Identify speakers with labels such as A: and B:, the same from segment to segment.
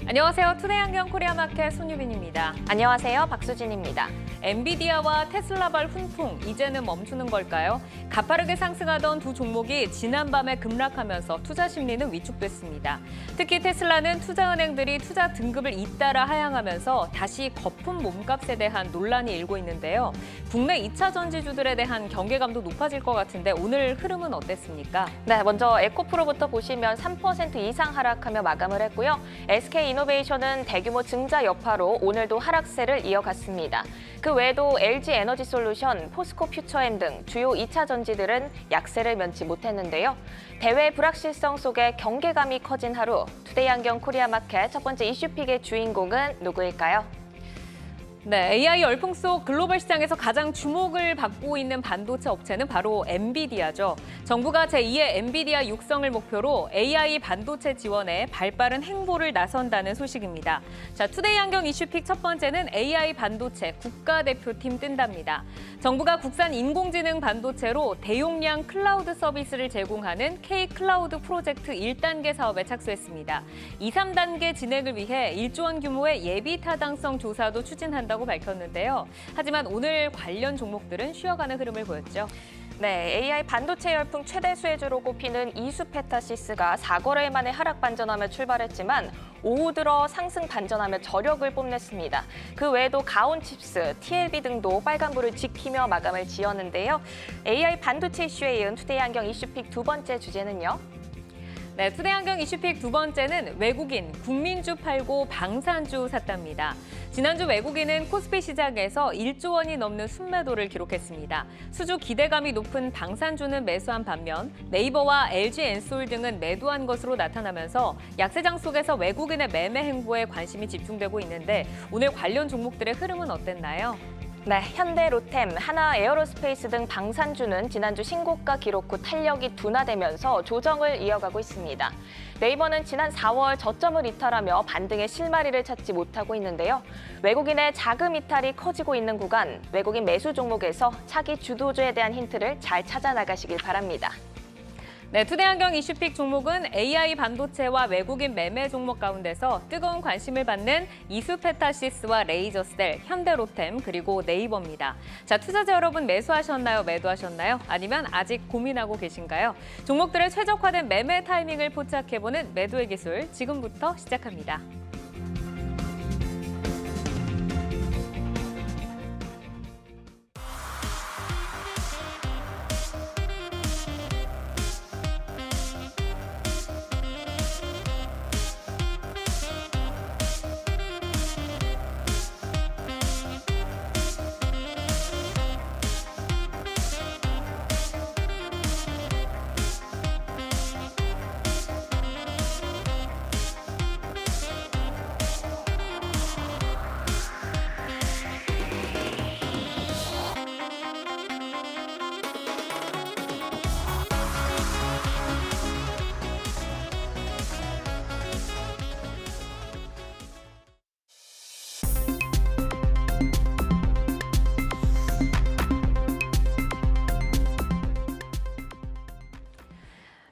A: 안녕하세요. 투데이안경 코리아마켓 손유빈입니다.
B: 안녕하세요. 박수진입니다.
A: 엔비디아와 테슬라발 훈풍, 이제는 멈추는 걸까요? 가파르게 상승하던 두 종목이 지난밤에 급락하면서 투자 심리는 위축됐습니다. 특히 테슬라는 투자은행들이 투자 등급을 잇따라 하향하면서 다시 거품 몸값에 대한 논란이 일고 있는데요. 국내 2차 전지주들에 대한 경계감도 높아질 것 같은데 오늘 흐름은 어땠습니까?
B: 네, 먼저 에코프로부터 보시면 3% 이상 하락하며 마감을 했고요. SK이노베이션은 대규모 증자 여파로 오늘도 하락세를 이어갔습니다. 그 외에도 LG에너지솔루션, 포스코퓨처엠 등 주요 2차 전지들은 약세를 면치 못했는데요. 대외 불확실성 속에 경계감이 커진 하루, 투데이안경 코리아마켓 첫 번째 이슈픽의 주인공은 누구일까요?
A: 네, AI 열풍 속 글로벌 시장에서 가장 주목을 받고 있는 반도체 업체는 바로 엔비디아죠. 정부가 제2의 엔비디아 육성을 목표로 AI 반도체 지원에 발빠른 행보를 나선다는 소식입니다. 자, 투데이 안경 이슈픽 첫 번째는 AI 반도체 국가대표팀 뜬답니다. 정부가 국산 인공지능 반도체로 대용량 클라우드 서비스를 제공하는 K-클라우드 프로젝트 1단계 사업에 착수했습니다. 2, 3단계 진행을 위해 1조 원 규모의 예비 타당성 조사도 추진한다고 밝혔는데요. 하지만 오늘 관련 종목들은 쉬어가는 흐름을 보였죠.
B: 네, AI 반도체 열풍 최대 수혜주로 꼽히는 이수페타시스가 4거래일 만에 하락 반전하며 출발했지만 오후 들어 상승 반전하며 저력을 뽐냈습니다. 그 외에도 가온칩스, TLB 등도 빨간불을 지키며 마감을 지었는데요. AI 반도체 이슈에 이은 투데이 안경 이슈픽 두 번째 주제는요.
A: 네, 투데이 안경 이슈픽 두 번째는 외국인, 국민주 팔고 방산주 샀답니다. 지난주 외국인은 코스피 시장에서 1조 원이 넘는 순매도를 기록했습니다. 수주 기대감이 높은 방산주는 매수한 반면 네이버와 LG엔솔 등은 매도한 것으로 나타나면서 약세장 속에서 외국인의 매매 행보에 관심이 집중되고 있는데 오늘 관련 종목들의 흐름은 어땠나요?
B: 네, 현대, 로템, 하나 에어로스페이스 등 방산주는 지난주 신고가 기록 후 탄력이 둔화되면서 조정을 이어가고 있습니다. 네이버는 지난 4월 저점을 이탈하며 반등의 실마리를 찾지 못하고 있는데요. 외국인의 자금 이탈이 커지고 있는 구간, 외국인 매수 종목에서 차기 주도주에 대한 힌트를 잘 찾아 나가시길 바랍니다.
A: 네, 투데이 안경 이슈픽 종목은 AI 반도체와 외국인 매매 종목 가운데서 뜨거운 관심을 받는 이수페타시스와 레이저셀, 현대로템 그리고 네이버입니다. 자, 투자자 여러분 매수하셨나요? 매도하셨나요? 아니면 아직 고민하고 계신가요? 종목들의 최적화된 매매 타이밍을 포착해보는 매도의 기술 지금부터 시작합니다.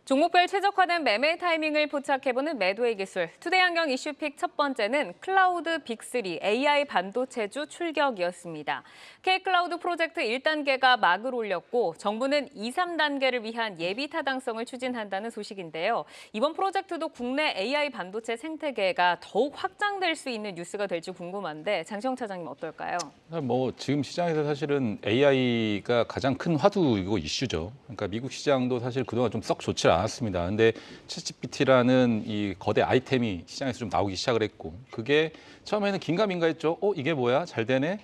A: 종목별 최적화된 매매 타이밍을 포착해보는 매도의 기술. 투데이 안경 이슈픽 첫 번째는 클라우드 빅3 AI 반도체주 출격이었습니다. K-클라우드 프로젝트 1단계가 막을 올렸고 정부는 2, 3단계를 위한 예비 타당성을 추진한다는 소식인데요. 이번 프로젝트도 국내 AI 반도체 생태계가 더욱 확장될 수 있는 뉴스가 될지 궁금한데 장시영 차장님 어떨까요?
C: 지금 시장에서 사실은 AI가 가장 큰 화두이고 이슈죠. 그러니까 미국 시장도 사실 그동안 좀 썩 좋지 않았습니다. 근데 챗GPT라는 이 거대 아이템이 시장에서 좀 나오기 시작을 했고 그게 처음에는 긴가민가했죠. 이게 뭐야? 잘 되네?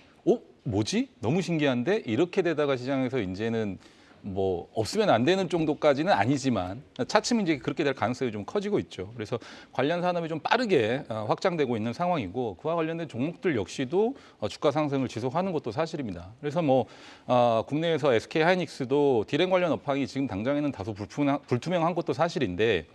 C: 뭐지? 너무 신기한데? 이렇게 되다가 시장에서 이제는 없으면 안 되는 정도까지는 아니지만 차츰 이제 그렇게 될 가능성이 좀 커지고 있죠. 그래서 관련 산업이 좀 빠르게 확장되고 있는 상황이고 그와 관련된 종목들 역시도 주가 상승을 지속하는 것도 사실입니다. 그래서 국내에서 SK 하이닉스도 디램 관련 업황이 지금 당장에는 다소 불투명한 것도 사실인데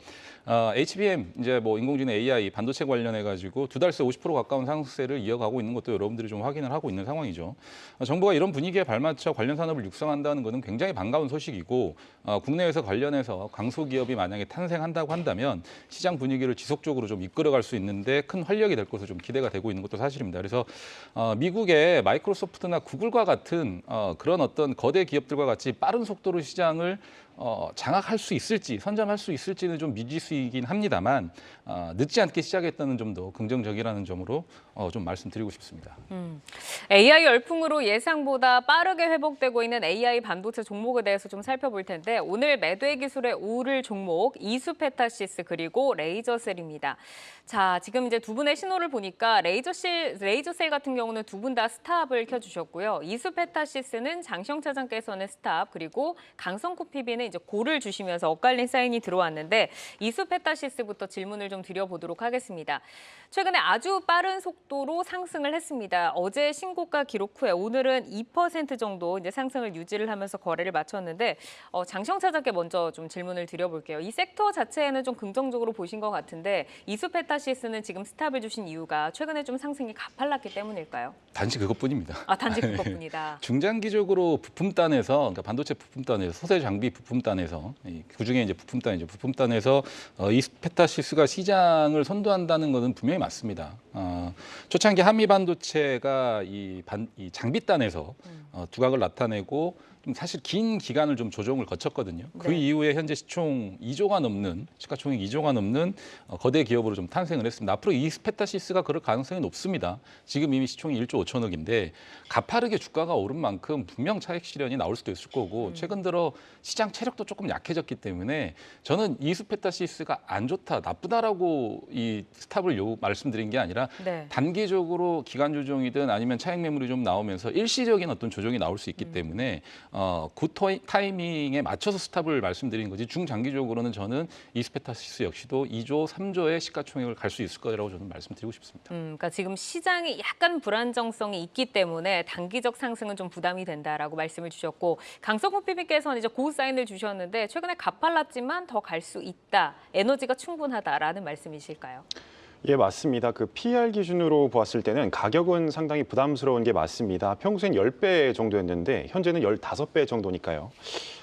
C: HBM 이제 뭐 인공지능 AI 반도체 관련해 가지고 두 달 새 50% 가까운 상승세를 이어가고 있는 것도 여러분들이 좀 확인을 하고 있는 상황이죠. 정부가 이런 분위기에 발맞춰 관련 산업을 육성한다는 것은 굉장히 반가운 소식이고 국내에서 관련해서 강소기업이 만약에 탄생한다고 한다면 시장 분위기를 지속적으로 좀 이끌어갈 수 있는데 큰 활력이 될 것으로 좀 기대가 되고 있는 것도 사실입니다. 그래서 미국의 마이크로소프트나 구글과 같은 그런 어떤 거대 기업들과 같이 빠른 속도로 시장을 장악할 수 있을지, 선점할 수 있을지는 좀 미지수이긴 합니다만 늦지 않게 시작했다는 점도 긍정적이라는 점으로 좀 말씀드리고 싶습니다.
A: AI 열풍으로 예상보다 빠르게 회복되고 있는 AI 반도체 종목에 대해서 좀 살펴볼 텐데 오늘 매도의 기술에 오를 종목 이수페타시스 그리고 레이저셀입니다. 자, 지금 이제 두 분의 신호를 보니까 레이저셀 같은 경우는 두 분 다 스탑을 켜주셨고요. 이수페타시스는 장시영 차장께서는 스탑 그리고 강성코피비는 이제 고를 주시면서 엇갈린 사인이 들어왔는데 이수페타시스부터 질문을 좀 드려보도록 하겠습니다. 최근에 아주 빠른 속도로 상승을 했습니다. 어제 신고가 기록 후에 오늘은 2% 정도 이제 상승을 유지를 하면서 거래를 마쳤는데 장시영 차장께 먼저 좀 질문을 드려볼게요. 이 섹터 자체에는 좀 긍정적으로 보신 것 같은데 이수페타시스는 지금 스탑을 주신 이유가 최근에 좀 상승이 가팔랐기 때문일까요?
C: 단지 그것뿐입니다.
A: 단지 그것뿐이다.
C: 중장기적으로 부품단에서, 그러니까 반도체 부품단에서, 소재 장비 부품단에서, 그중에 이제 부품단이죠. 부품단에서 이스페타시스가 시장을 선도한다는 것은 분명히 맞습니다. 초창기 한미 반도체가 이 장비단에서 두각을 나타내고 좀 사실 긴 기간을 좀 조정을 거쳤거든요. 그
A: 네.
C: 이후에 현재 시가총액 2조가 넘는 거대 기업으로 좀 탄생을 했습니다. 앞으로 이스페타시스가 그럴 가능성이 높습니다. 지금 이미 시총이 1조 5천억인데 가파르게 주가가 오른 만큼 분명 차익 실현이 나올 수도 있을 거고 최근 들어 시장 체력도 조금 약해졌기 때문에 저는 이스페타시스가 안 좋다, 나쁘다라고 이 스탑을 말씀드린 게 아니라
A: 네.
C: 단기적으로 기간 조정이든 아니면 차익 매물이 좀 나오면서 일시적인 어떤 조정이 나올 수 있기 때문에 그 타이밍에 맞춰서 스탑을 말씀드린 거지 중장기적으로는 저는 이스페타시스 역시도 2조, 3조의 시가총액을 갈 수 있을 거라고 저는 말씀드리고 싶습니다.
A: 그러니까 지금 시장이 약간 불안정성이 있기 때문에 단기적 상승은 좀 부담이 된다라고 말씀을 주셨고 강성훈 PB께서는 이제 고 사인을 주셨는데 최근에 가팔랐지만 더 갈 수 있다, 에너지가 충분하다라는 말씀이실까요?
D: 예, 맞습니다. 그 PER 기준으로 보았을 때는 가격은 상당히 부담스러운 게 맞습니다. 평소엔 10배 정도였는데 현재는 15배 정도니까요.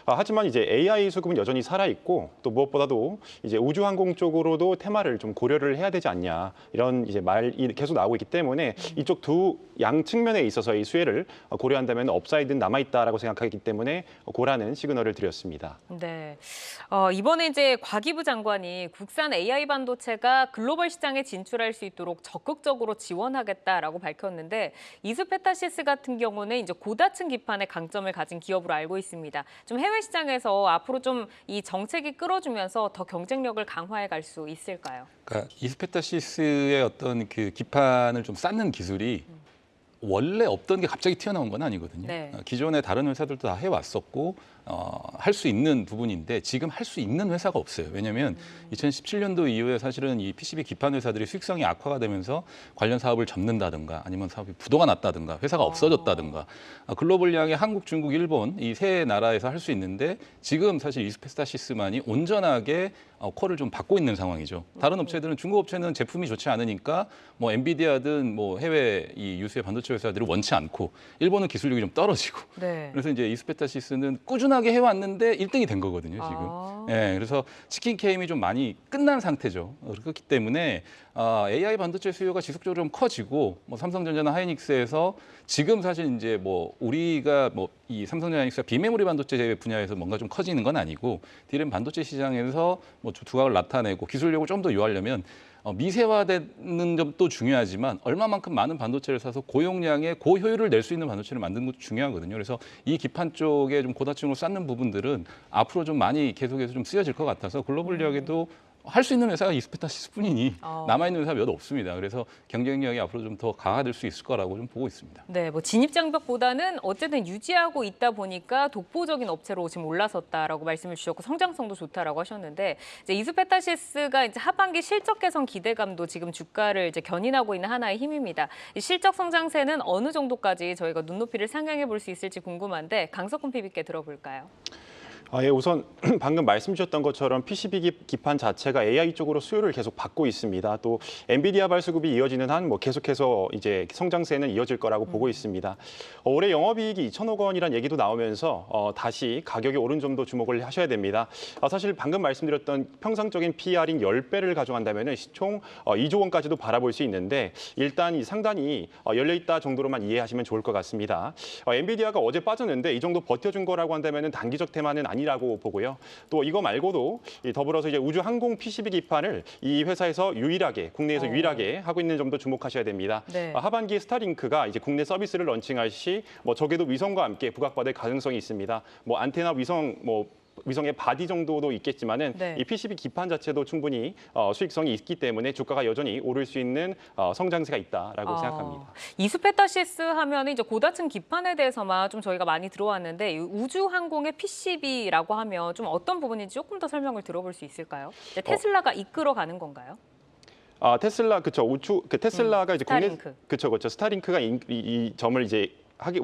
D: 하지만 이제 AI 수급은 여전히 살아있고 또 무엇보다도 이제 우주항공 쪽으로도 테마를 좀 고려를 해야 되지 않냐 이런 이제 말이 계속 나오고 있기 때문에 이쪽 두 양 측면에 있어서의 수혜를 고려한다면 업사이드는 남아있다라고 생각하기 때문에 고라는 시그널을 드렸습니다.
A: 네. 이번에 이제 과기부 장관이 국산 AI 반도체가 글로벌 시장에 진출할 수 있도록 적극적으로 지원하겠다라고 밝혔는데 이스페타시스 같은 경우는 이제 고다층 기판의 강점을 가진 기업으로 알고 있습니다. 좀 해외 시장에서 앞으로 좀 이 정책이 끌어주면서 더 경쟁력을 강화해 갈 수 있을까요?
C: 그러니까 이스페타시스의 어떤 그 기판을 좀 쌓는 기술이 원래 없던 게 갑자기 튀어나온 건 아니거든요.
A: 네.
C: 기존의 다른 회사들도 다 해왔었고 할 수 있는 부분인데 지금 할 수 있는 회사가 없어요. 왜냐하면 2017년도 이후에 사실은 이 PCB 기판 회사들이 수익성이 악화가 되면서 관련 사업을 접는다든가 아니면 사업이 부도가 났다든가 회사가 없어졌다든가 글로벌량의 한국, 중국, 일본 이 세 나라에서 할 수 있는데 지금 사실 이스페타시스만이 온전하게 콜을 좀 받고 있는 상황이죠. 다른 업체들은 중국 업체는 제품이 좋지 않으니까 뭐 엔비디아든 뭐 해외 이 유수의 반도체 회사들을 원치 않고 일본은 기술력이 좀 떨어지고
A: 네.
C: 그래서 이제 이스페타시스는 꾸준하게 해왔는데 1등이 된 거거든요, 지금. 예, 그래서 치킨 게임이 좀 많이 끝난 상태죠. 그렇기 때문에 AI 반도체 수요가 지속적으로 좀 커지고 뭐 삼성전자나 하이닉스에서 지금 사실 이제 뭐 우리가 뭐 이 삼성전자 하이닉스가 비메모리 반도체 분야에서 뭔가 좀 커지는 건 아니고 디램 반도체 시장에서 뭐 두각을 나타내고 기술력을 좀 더 요하려면 미세화되는 점도 중요하지만 얼마만큼 많은 반도체를 사서 고용량의 고효율을 낼 수 있는 반도체를 만드는 것도 중요하거든요. 그래서 이 기판 쪽에 좀 고다층으로 쌓는 부분들은 앞으로 좀 많이 계속해서 좀 쓰여질 것 같아서 글로벌력에도 할 수 있는 회사가 이스페타시스뿐이니 남아있는 회사가 몇 없습니다. 그래서 경쟁력이 앞으로 좀 더 강화될 수 있을 거라고 좀 보고 있습니다.
A: 네, 뭐 진입 장벽보다는 어쨌든 유지하고 있다 보니까 독보적인 업체로 지금 올라섰다라고 말씀을 주셨고 성장성도 좋다라고 하셨는데 이제 이스페타시스가 이제 하반기 실적 개선 기대감도 지금 주가를 이제 견인하고 있는 하나의 힘입니다. 이 실적 성장세는 어느 정도까지 저희가 눈높이를 상향해 볼 수 있을지 궁금한데 강석훈 PB께 들어볼까요?
D: 예, 우선 방금 말씀 주셨던 것처럼 PCB 기판 자체가 AI 쪽으로 수요를 계속 받고 있습니다. 또 엔비디아발 수급이 이어지는 한 계속해서 이제 성장세는 이어질 거라고 보고 있습니다. 올해 영업이익이 2천억 원이라는 얘기도 나오면서 다시 가격이 오른 점도 주목을 하셔야 됩니다. 사실 방금 말씀드렸던 평상적인 PR인 10배를 가져간다면 시총 2조 원까지도 바라볼 수 있는데 일단 이 상단이 열려있다 정도로만 이해하시면 좋을 것 같습니다. 엔비디아가 어제 빠졌는데 이 정도 버텨준 거라고 한다면 단기적 테마는 아니라고 보고요. 또 이거 말고도 더불어서 이제 우주 항공 PCB 기판을 이 회사에서 국내에서 유일하게 하고 있는 점도 주목하셔야 됩니다.
A: 네.
D: 하반기에 스타링크가 이제 국내 서비스를 런칭할 시 적어도 위성과 함께 부각받을 가능성이 있습니다. 안테나 위성의 바디 정도도 있겠지만은
A: 네.
D: 이 PCB 기판 자체도 충분히 수익성이 있기 때문에 주가가 여전히 오를 수 있는 성장세가 있다라고 생각합니다.
A: 이수페타시스 하면 이제 고다층 기판에 대해서만 좀 저희가 많이 들어왔는데 우주 항공의 PCB라고 하면 좀 어떤 부분인지 조금 더 설명을 들어볼 수 있을까요? 이제 테슬라가 이끌어가는 건가요?
D: 테슬라 테슬라가 이제
A: 스타링크.
D: 국내 스타링크가 이 점을 이제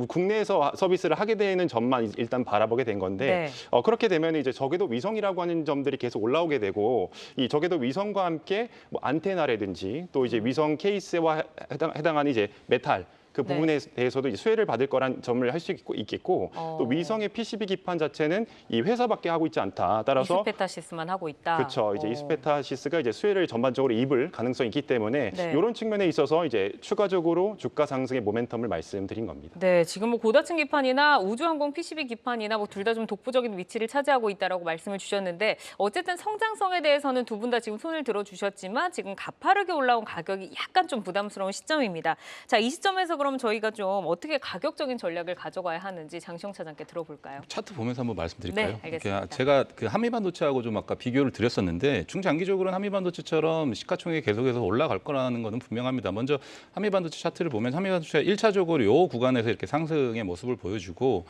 D: 국내에서 서비스를 하게 되는 점만 일단 바라보게 된 건데 그렇게 되면 이제 적외도 위성이라고 하는 점들이 계속 올라오게 되고 이 적외도 위성과 함께 안테나라든지 또 이제 위성 케이스와 해당하는 이제 메탈 그 부분에 대해서도 이제 수혜를 받을 거란 점을 할 수 있겠고 또 위성의 PCB 기판 자체는 이 회사밖에 하고 있지 않다. 따라서
A: 이수페타시스만 하고 있다.
D: 그렇죠. 이제 이수페타시스가 이제 수혜를 전반적으로 입을 가능성이 있기 때문에 이런 측면에 있어서 이제 추가적으로 주가 상승의 모멘텀을 말씀드린 겁니다.
A: 네, 지금 고다층 기판이나 우주항공 PCB 기판이나 둘 다 좀 독보적인 위치를 차지하고 있다라고 말씀을 주셨는데 어쨌든 성장성에 대해서는 두 분 다 지금 손을 들어주셨지만 지금 가파르게 올라온 가격이 약간 좀 부담스러운 시점입니다. 자, 이 시점에서 그럼 저희가 좀 어떻게 가격적인 전략을 가져가야 하는지 장시영 차장께 들어볼까요?
C: 차트 보면서 한번 말씀드릴까요?
A: 네, 알겠습니다.
C: 제가 그 한미반도체하고 좀 아까 비교를 드렸었는데 중장기적으로는 한미반도체처럼 시가총액이 계속해서 올라갈 거라는 것은 분명합니다. 먼저 한미반도체 차트를 보면 한미반도체가 1차적으로 이 구간에서 이렇게 상승의 모습을 보여주고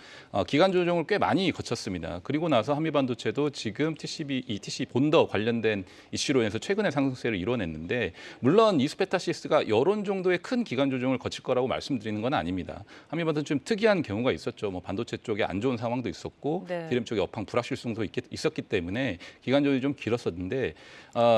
C: 기간 조정을 꽤 많이 거쳤습니다. 그리고 나서 한미반도체도 지금 TC 본더 관련된 이슈로 인해서 최근에 상승세를 이뤄냈는데 물론 이수페타시스가 이런 정도의 큰 기간 조정을 거칠 거라고 말씀드리는 건 아닙니다. 한미반도체 좀 특이한 경우가 있었죠. 반도체 쪽에 안 좋은 상황도 있었고 디램 쪽에 업황 불확실성도 있었기 때문에 기간 조정이 좀 길었었는데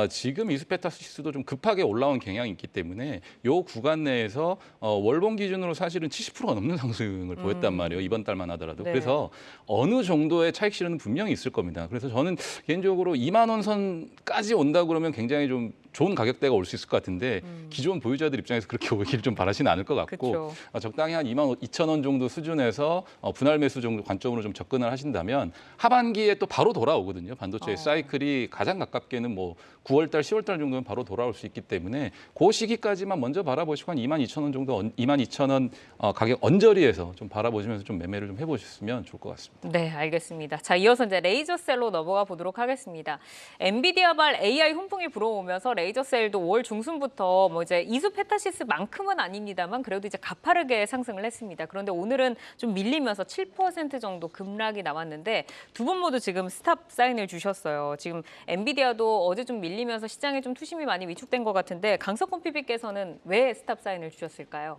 C: 지금 이수페타시스도 좀 급하게 올라온 경향이 있기 때문에 이 구간 내에서 월봉 기준으로 사실은 70%가 넘는 상승을 보였단 말이에요. 이번 달만 하더라도. 그래서 어느 정도의 차익 실현은 분명히 있을 겁니다. 그래서 저는 개인적으로 2만 원 선까지 온다 그러면 굉장히 좀 좋은 가격대가 올 수 있을 것 같은데 기존 보유자들 입장에서 그렇게 오기를 좀 바라지는 않을 것 같고 적당히 한 2만 2천 원 정도 수준에서 분할 매수 정도 관점으로 좀 접근을 하신다면 하반기에 또 바로 돌아오거든요. 반도체 사이클이 가장 가깝게는 9월 달, 10월 달 정도면 바로 돌아올 수 있기 때문에 그 시기까지만 먼저 바라보시고 한 2만 2천 원 정도 2만 2천 원 가격 언저리에서 좀 바라보시면서 좀 매매를 좀 해보셨으면 좋을 것 같습니다.
A: 네, 알겠습니다. 자, 이어서 이제 레이저셀로 넘어가 보도록 하겠습니다. 엔비디아발 AI 훈풍이 불어오면서 레이저셀도 5월 중순부터 이제 이수페타시스만큼은 아닙니다만 그래도 이제 가파르게 상승을 했습니다. 그런데 오늘은 좀 밀리면서 7% 정도 급락이 나왔는데 두 분 모두 지금 스탑 사인을 주셨어요. 지금 엔비디아도 어제 좀 밀리면서 시장에 좀 투심이 많이 위축된 것 같은데 강석훈 PB께서는 왜 스탑 사인을 주셨을까요?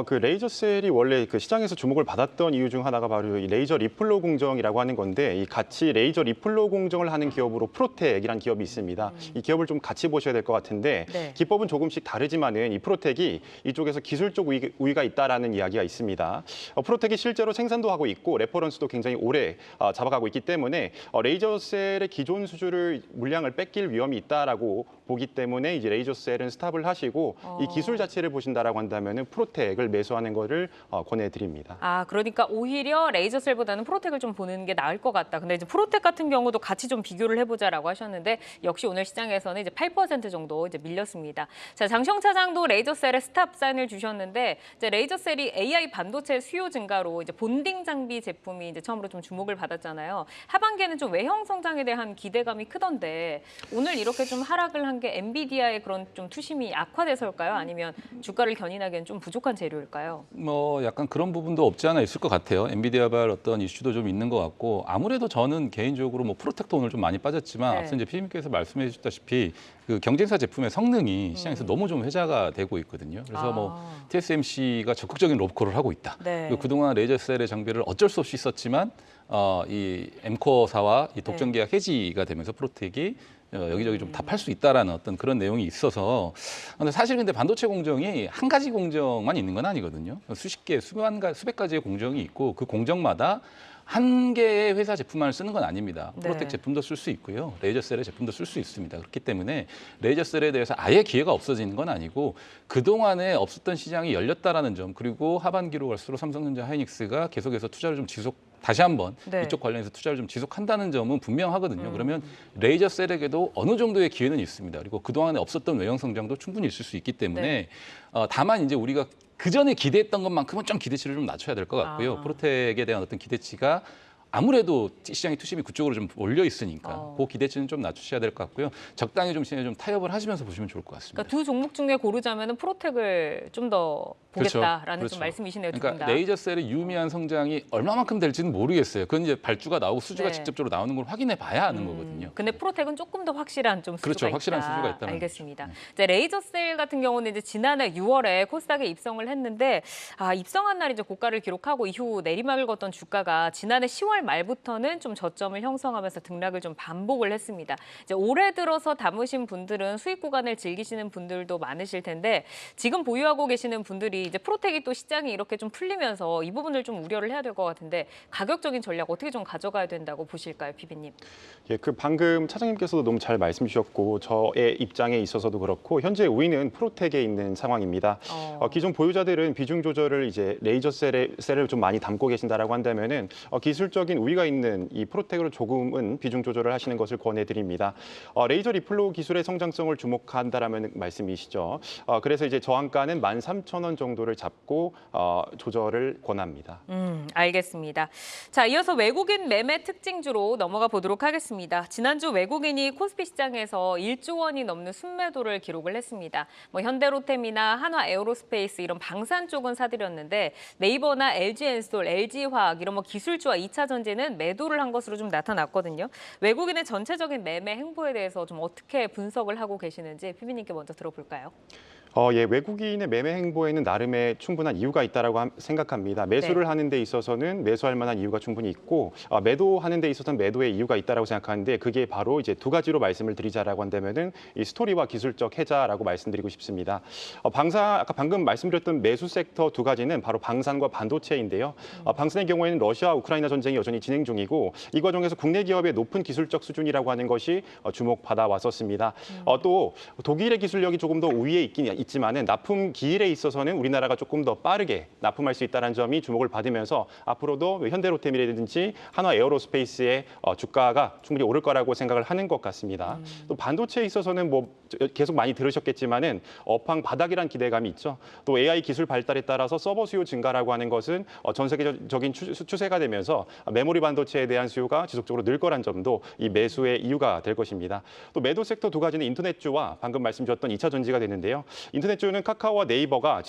D: 그 레이저셀이 원래 그 시장에서 주목을 받았던 이유 중 하나가 바로 이 레이저 리플로 공정이라고 하는 건데 이 같이 레이저 리플로 공정을 하는 기업으로 프로텍이라는 기업이 있습니다. 이 기업을 좀 같이 보셔야 될 것 같은데 기법은 조금씩 다르지만은 이 프로텍이 이쪽에서 기술적 우위가 있다라는 이야기가 있습니다. 프로텍이 실제로 생산도 하고 있고 레퍼런스도 굉장히 오래 잡아가고 있기 때문에 레이저셀의 기존 수주를 물량을 뺏길 위험이 있다라고 보기 때문에 이제 레이저셀은 스탑을 하시고 이 기술 자체를 보신다라고 한다면은 프로텍 을 매수하는 거를 권해드립니다.
A: 그러니까 오히려 레이저셀보다는 프로텍을 좀 보는 게 나을 것 같다. 근데 이제 프로텍 같은 경우도 같이 좀 비교를 해보자라고 하셨는데 역시 오늘 시장에서는 이제 8% 정도 이제 밀렸습니다. 자, 장시영 차장도 레이저셀에 스탑 사인을 주셨는데 이제 레이저셀이 AI 반도체 수요 증가로 이제 본딩 장비 제품이 이제 처음으로 좀 주목을 받았잖아요. 하반기에는 좀 외형 성장에 대한 기대감이 크던데 오늘 이렇게 좀 하락을 한 게 엔비디아의 그런 좀 투심이 악화돼서일까요? 아니면 주가를 견인하기엔 좀 부족한 재료일까요?
C: 약간 그런 부분도 없지 않아 있을 것 같아요. 엔비디아발 어떤 이슈도 좀 있는 것 같고 아무래도 저는 개인적으로 프로텍도 오늘 좀 많이 빠졌지만 앞서 이제 피디님께서 말씀해 주셨다시피 그 경쟁사 제품의 성능이 시장에서 너무 좀 회자가 되고 있거든요. 그래서 TSMC가 적극적인 로브콜을 하고 있다. 그리고 그동안 레이저셀의 장비를 어쩔 수 없이 썼지만 이 엠코사와 이 독점 계약 해지가 되면서 프로텍이 여기저기 좀 다 팔 수 있다라는 어떤 그런 내용이 있어서 근데 사실 근데 반도체 공정이 한 가지 공정만 있는 건 아니거든요. 수십 개, 수백 가지의 공정이 있고 그 공정마다 한 개의 회사 제품만을 쓰는 건 아닙니다. 프로텍 제품도 쓸 수 있고요. 레이저셀의 제품도 쓸 수 있습니다. 그렇기 때문에 레이저셀에 대해서 아예 기회가 없어지는 건 아니고 그동안에 없었던 시장이 열렸다라는 점 그리고 하반기로 갈수록 삼성전자 하이닉스가 계속해서 투자를 좀 다시 한번 이쪽 관련해서 투자를 좀 지속한다는 점은 분명하거든요. 그러면 레이저셀에게도 어느 정도의 기회는 있습니다. 그리고 그동안에 없었던 외형 성장도 충분히 있을 수 있기 때문에 다만 이제 우리가 그 전에 기대했던 것만큼은 좀 기대치를 좀 낮춰야 될 것 같고요. 프로텍에 대한 어떤 기대치가 아무래도 시장의 투심이 그쪽으로 좀 몰려 있으니까 그 기대치는 좀 낮추셔야 될 것 같고요. 적당히 좀 시장에 좀 타협을 하시면서 보시면 좋을 것 같습니다.
A: 그러니까 두 종목 중에 고르자면 프로텍을 좀 더 보겠다라는
C: 그렇죠.
A: 좀 말씀이시네요. 두
C: 그러니까
A: 분 다.
C: 레이저셀의 유의미한 성장이 얼마만큼 될지는 모르겠어요. 그건 이제 발주가 나오고 수주가 직접적으로 나오는 걸 확인해 봐야 아는 거거든요.
A: 근데 프로텍은 조금 더 확실한 좀 수주가
C: 그렇죠.
A: 있다.
C: 확실한 수주가 있다는
A: 알겠습니다. 이제 레이저셀 같은 경우는 이제 지난해 6월에 코스닥에 입성을 했는데 입성한 날 이제 고가를 기록하고 이후 내리막을 걷던 주가가 지난해 10월 말부터는 좀 저점을 형성하면서 등락을 좀 반복을 했습니다. 이제 올해 들어서 담으신 분들은 수익 구간을 즐기시는 분들도 많으실 텐데 지금 보유하고 계시는 분들이 이제 프로텍이 또 시장이 이렇게 좀 풀리면서 이 부분을 좀 우려를 해야 될 것 같은데 가격적인 전략 어떻게 좀 가져가야 된다고 보실까요, 피비님?
D: 예, 그 방금 차장님께서도 너무 잘 말씀 주셨고 저의 입장에 있어서도 그렇고 현재 우위는 프로텍에 있는 상황입니다. 기존 보유자들은 비중 조절을 이제 레이저셀을 좀 많이 담고 계신다라고 한다면은 기술적인 우위가 있는 이 프로텍으로 조금은 비중 조절을 하시는 것을 권해드립니다. 레이저 리플로 기술의 성장성을 주목한다라는 말씀이시죠. 그래서 이제 저항가는 13,000원 정도를 잡고 조절을 권합니다.
A: 알겠습니다. 자, 이어서 외국인 매매 특징주로 넘어가 보도록 하겠습니다. 지난주 외국인이 코스피 시장에서 1조 원이 넘는 순매도를 기록을 했습니다. 뭐 현대로템이나 한화에어로스페이스 이런 방산 쪽은 사들였는데 네이버나 LG엔솔, LG화학 이런 뭐 기술주와 2차 전지는 매도를 한 것으로 좀 나타났거든요. 외국인의 전체적인 매매 행보에 대해서 좀 어떻게 분석을 하고 계시는지 피비님께 먼저 들어볼까요?
D: 예, 외국인의 매매 행보에는 나름의 충분한 이유가 있다라고 생각합니다. 매수를 하는 데 있어서는 매수할 만한 이유가 충분히 있고 매도하는 데 있어서는 매도의 이유가 있다라고 생각하는데 그게 바로 이제 두 가지로 말씀을 드리자라고 한다면은 이 스토리와 기술적 해자라고 말씀드리고 싶습니다. 아까 방금 말씀드렸던 매수 섹터 두 가지는 바로 방산과 반도체인데요. 방산의 경우에는 러시아 우크라이나 전쟁이 여전히 진행 중이고 이 과정에서 국내 기업의 높은 기술적 수준이라고 하는 것이 주목받아 왔었습니다. 또 독일의 기술력이 조금 더 우위에 있지만은 납품 기일에 있어서는 우리나라가 조금 더 빠르게 납품할 수 있다는 점이 주목을 받으면서 앞으로도 현대로템이라든지 한화에어로스페이스의 주가가 충분히 오를 거라고 생각을 하는 것 같습니다. 또 반도체에 있어서는 뭐 계속 많이 들으셨겠지만은 업황 바닥이란 기대감이 있죠. 또 AI 기술 발달에 따라서 서버 수요 증가라고 하는 것은 전 세계적인 추세가 되면서 메모리 반도체에 대한 수요가 지속적으로 늘 거란 점도 이 매수의 이유가 될 것입니다. 또 매도 섹터 두 가지는 인터넷주와 방금 말씀드렸던 2차 전지가 되는데요. 인터넷주는 카카오와 네이버가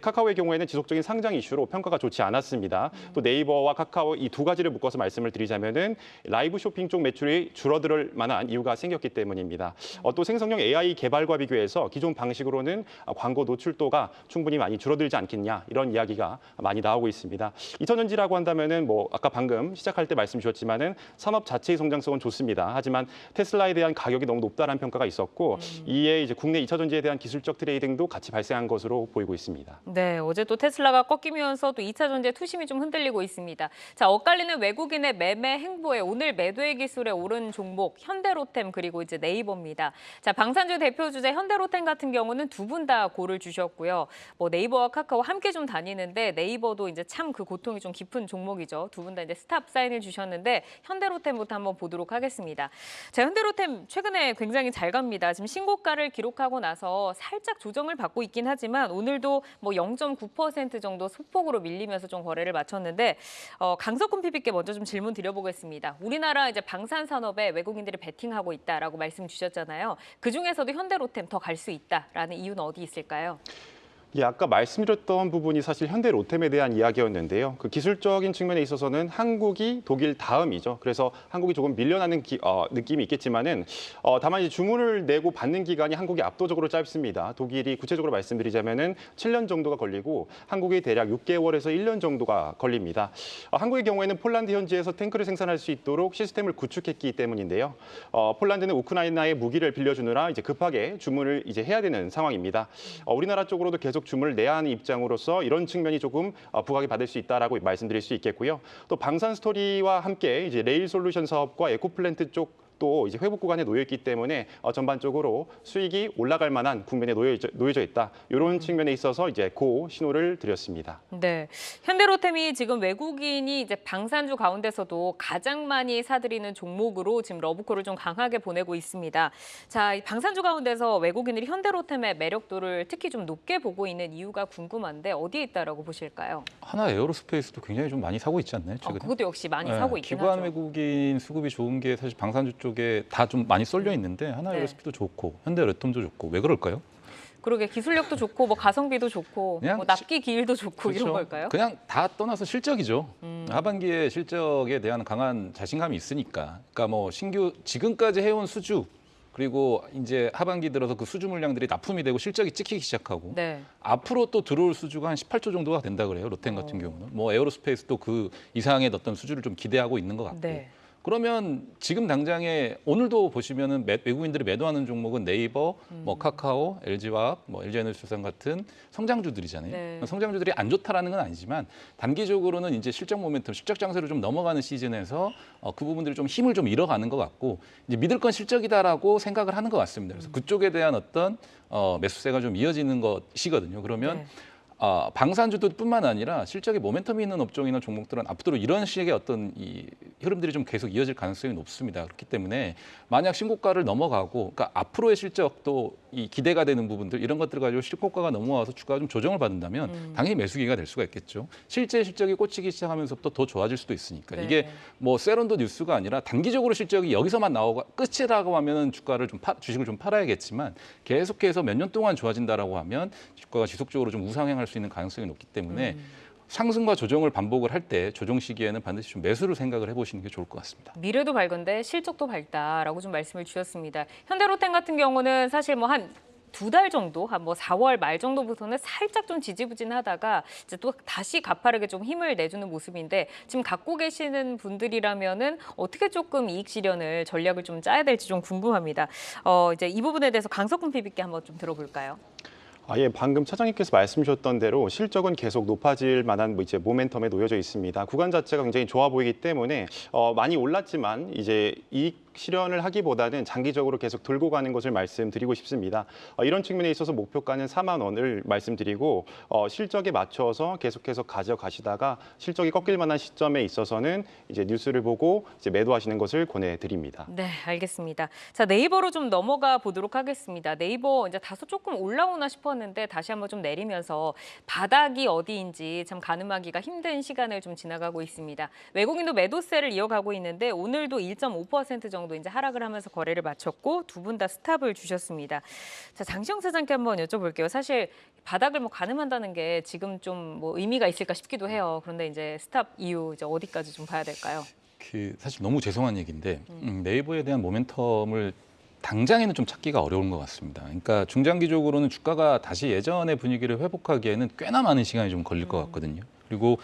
D: 카카오의 경우에는 지속적인 상장 이슈로 평가가 좋지 않았습니다. 또 네이버와 카카오 이 두 가지를 묶어서 말씀을 드리자면은 라이브 쇼핑 쪽 매출이 줄어들 만한 이유가 생겼기 때문입니다. 또 생성형 AI 개발과 비교해서 기존 방식으로는 광고 노출도가 충분히 많이 줄어들지 않겠냐 이런 이야기가 많이 나오고 있습니다. 2차 전지라고 한다면은 뭐 아까 방금 시작할 때 말씀 주셨지만은 산업 자체의 성장성은 좋습니다. 하지만 테슬라에 대한 가격이 너무 높다라는 평가가 있었고 이에 이제 국내 2차 전지에 대한 기술적 트레이딩도 같이 발생한 것으로 보이고 있습니다.
A: 네, 어제 또 테슬라가 꺾이면서 또 2차 전지의 투심이 좀 흔들리고 있습니다. 자, 엇갈리는 외국인의 매매 행보에 오늘 매도의 기술에 오른 종목 현대로템 그리고 이제 네이버입니다. 자, 방산주 대표 주자 현대로템 같은 경우는 두 분 다 고를 주셨고요. 뭐 네이버와 카카오 함께 좀 다니는데 네이버도 이제 참 그 고통이 좀 깊은 종목이죠. 두 분 다 이제 스탑 사인을 주셨는데 현대로템부터 한번 보도록 하겠습니다. 자, 현대로템 최근에 굉장히 잘 갑니다. 지금 신고가를 기록하고 나서 살짝 조정을 받고 있긴 하지만 오늘도 뭐 0.9% 정도 소폭으로 밀리면서 좀 거래를 마쳤는데 강석훈 PB께 먼저 좀 질문 드려보겠습니다. 우리나라 이제 방산 산업에 외국인들이 베팅하고 있다라고 말씀 주셨잖아요. 그 중에서도 현대로템 더 갈 수 있다라는 이유는 어디 있을까요?
D: 예, 아까 말씀드렸던 부분이 사실 현대로템에 대한 이야기였는데요. 그 기술적인 측면에 있어서는 한국이 독일 다음이죠. 그래서 한국이 조금 밀려나는 느낌이 있겠지만은 다만 이제 주문을 내고 받는 기간이 한국이 압도적으로 짧습니다. 독일이 구체적으로 말씀드리자면은 7년 정도가 걸리고 한국이 대략 6개월에서 1년 정도가 걸립니다. 한국의 경우에는 폴란드 현지에서 탱크를 생산할 수 있도록 시스템을 구축했기 때문인데요. 폴란드는 우크라이나에 무기를 빌려주느라 이제 급하게 주문을 이제 해야 되는 상황입니다. 우리나라 쪽으로도 계속 주문을 내야 하는 입장으로서 이런 측면이 조금 부각이 받을 수 있다라고 말씀드릴 수 있겠고요. 또 방산 스토리와 함께 이제 레일 솔루션 사업과 에코플랜트 쪽 또 이제 회복 구간에 놓여 있기 때문에 전반적으로 수익이 올라갈 만한 국면에 놓여져 있다. 이런 측면에 있어서 이제 고 신호를 드렸습니다.
A: 네, 현대로템이 지금 외국인이 이제 방산주 가운데서도 가장 많이 사들이는 종목으로 지금 러브콜을 좀 강하게 보내고 있습니다. 자, 이 방산주 가운데서 외국인들이 현대로템의 매력도를 특히 좀 높게 보고 있는 이유가 궁금한데 어디에 있다라고 보실까요?
C: 하나 에어로스페이스도 굉장히 좀 많이 사고 있지 않나요? 최근에?
A: 그것도 역시 많이
C: 네,
A: 사고 있긴
C: 기관
A: 하죠.
C: 외국인 수급이 좋은 게 사실 방산주 쪽에 다 좀 많이 쏠려 있는데 하나
A: 네.
C: 에어로스페이스도 좋고 현대로템도 좋고 왜 그럴까요?
A: 그러게 기술력도 좋고 뭐 가성비도 좋고
C: 그냥
A: 뭐 납기 기일도 좋고 이런
C: 그렇죠.
A: 걸까요?
C: 그냥 다 떠나서 실적이죠. 하반기에 실적에 대한 강한 자신감이 있으니까. 그러니까 뭐 신규 지금까지 해온 수주 그리고 이제 하반기 들어서 그 수주 물량들이 납품이 되고 실적이 찍히기 시작하고
A: 네.
C: 앞으로 또 들어올 수주가 한 18조 정도가 된다 그래요. 롯데 같은 경우는. 뭐 에어로스페이스도 그 이상의 어떤 수주를 좀 기대하고 있는 것 같고.
A: 네.
C: 그러면 지금 당장에 오늘도 보시면은 외국인들이 매도하는 종목은 네이버, 뭐 카카오, LG화학, 뭐 LG에너지투산 같은 성장주들이잖아요.
A: 네.
C: 성장주들이 안 좋다라는 건 아니지만 단기적으로는 이제 실적 모멘텀, 실적 장세로 좀 넘어가는 시즌에서 그 부분들이 좀 힘을 좀 잃어가는 것 같고 이제 믿을 건 실적이다라고 생각을 하는 것 같습니다. 그래서 그쪽에 대한 어떤 매수세가 좀 이어지는 것이거든요. 그러면
A: 네.
C: 방산주들뿐만 아니라 실적에 모멘텀이 있는 업종이나 종목들은 앞으로 이런 식의 어떤 이 흐름들이 좀 계속 이어질 가능성이 높습니다. 그렇기 때문에 만약 신고가를 넘어가고, 그러니까 앞으로의 실적도 이 기대가 되는 부분들 이런 것들을 가지고 신고가가 넘어와서 주가가 좀 조정을 받는다면 당연히 매수기가 될 수가 있겠죠. 실제 실적이 꽂히기 시작하면서부터 더 좋아질 수도 있으니까
A: 네.
C: 이게 뭐 세론도 뉴스가 아니라 단기적으로 실적이 여기서만 나오고 끝이라고 하면은 주가를 좀 주식을 좀 팔아야겠지만 계속해서 몇 년 동안 좋아진다라고 하면 주가가 지속적으로 좀 우상향할 수 있는 가능성이 높기 때문에 상승과 조정을 반복을 할 때 조정 시기에는 반드시 좀 매수를 생각을 해보시는 게 좋을 것 같습니다.
A: 미래도 밝은데 실적도 밝다라고 좀 말씀을 주셨습니다. 현대로템 같은 경우는 사실 뭐 한 2달 정도, 한 뭐 4월 말 정도부터는 살짝 좀 지지부진하다가 이제 또 다시 가파르게 좀 힘을 내주는 모습인데 지금 갖고 계시는 분들이라면은 어떻게 조금 이익 실현을 전략을 좀 짜야 될지 좀 궁금합니다. 이제 이 부분에 대해서 강석훈 PB께 한번 좀 들어볼까요?
D: 예, 방금 차장님께서 말씀 주셨던 대로 실적은 계속 높아질 만한 이제 모멘텀에 놓여져 있습니다. 구간 자체가 굉장히 좋아 보이기 때문에 많이 올랐지만 이제 이익 실현을 하기보다는 장기적으로 계속 들고 가는 것을 말씀드리고 싶습니다. 이런 측면에 있어서 목표가는 4만 원을 말씀드리고 실적에 맞춰서 계속해서 가져가시다가 실적이 꺾일 만한 시점에 있어서는 이제 뉴스를 보고 이제 매도하시는 것을 권해드립니다.
A: 네, 알겠습니다. 자, 네이버로 좀 넘어가 보도록 하겠습니다. 네이버 이제 다소 조금 올라오나 싶었는데 다시 한번 좀 내리면서 바닥이 어디인지 참 가늠하기가 힘든 시간을 좀 지나가고 있습니다. 외국인도 매도세를 이어가고 있는데 오늘도 1.5% 정도 이제 하락을 하면서 거래를 마쳤고 두 분 다 스탑을 주셨습니다. 자, 장시영 사장께 한번 여쭤볼게요. 사실 바닥을 뭐 가늠한다는 게 지금 좀 뭐 의미가 있을까 싶기도 해요. 그런데 이제 스탑 이후 이제 어디까지 좀 봐야 될까요?
C: 사실 너무 죄송한 얘기인데 네이버에 대한 모멘텀을 당장에는 좀 찾기가 어려운 것 같습니다. 그러니까 중장기적으로는 주가가 다시 예전의 분위기를 회복하기에는 꽤나 많은 시간이 좀 걸릴 것 같거든요. 그리고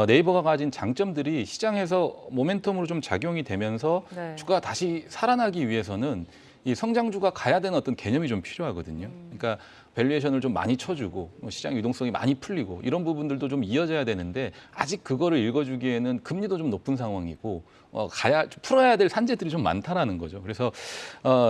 C: 네이버가 가진 장점들이 시장에서 모멘텀으로 좀 작용이 되면서
A: 네.
C: 주가가 다시 살아나기 위해서는 이 성장주가 가야 되는 어떤 개념이 좀 필요하거든요. 그러니까 밸류에이션을 좀 많이 쳐주고 시장 유동성이 많이 풀리고 이런 부분들도 좀 이어져야 되는데 아직 그거를 읽어주기에는 금리도 좀 높은 상황이고 풀어야 될 산재들이 좀 많다라는 거죠. 그래서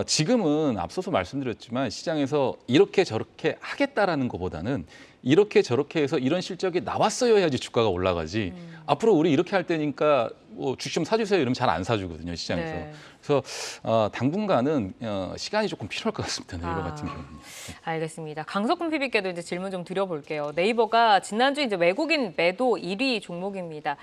C: 지금은 앞서서 말씀드렸지만 시장에서 이렇게 저렇게 하겠다라는 것보다는 이렇게 저렇게 해서 이런 실적이 나왔어야 해야지 주가가 올라가지. 앞으로 우리 이렇게 할 때니까 뭐 주식 좀 사주세요 이러면 잘 안 사주거든요, 시장에서.
A: 네.
C: 그래서 당분간은 시간이 조금 필요할 것 같습니다, 네이버 같은 경우는.
A: 알겠습니다. 강석훈 PB께도 이제 질문 좀 드려볼게요. 네이버가 지난주 이제 외국인 매도 1위 종목입니다.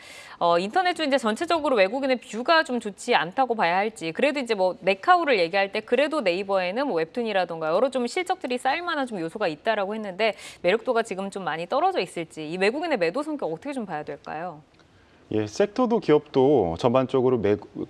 A: 인터넷주 이제 전체적으로 외국인의 뷰가 좀 좋지 않다고 봐야 할지, 그래도 이제 뭐 네카우를 얘기할 때 그래도 네이버에는 뭐 웹툰이라던가 여러 좀 실적들이 쌓일 만한 좀 요소가 있다라고 했는데 매력도가 지금 좀 많이 떨어져 있을지 이 외국인의 매도 성격 어떻게 좀 봐야 될까요?
D: 예, 섹터도 기업도 전반적으로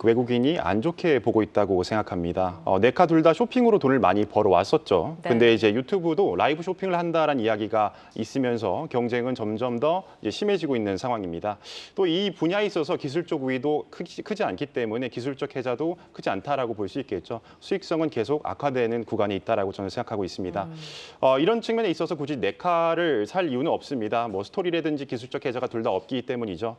D: 외국인이 안 좋게 보고 있다고 생각합니다. 네카 둘 다 쇼핑으로 돈을 많이 벌어왔었죠.
A: 네.
D: 근데 이제 유튜브도 라이브 쇼핑을 한다라는 이야기가 있으면서 경쟁은 점점 더 이제 심해지고 있는 상황입니다. 또 이 분야에 있어서 기술적 우위도 크지 않기 때문에 기술적 혜자도 크지 않다라고 볼 수 있겠죠. 수익성은 계속 악화되는 구간에 있다라고 저는 생각하고 있습니다. 이런 측면에 있어서 굳이 네카를 살 이유는 없습니다. 뭐 스토리라든지 기술적 혜자가 둘 다 없기 때문이죠.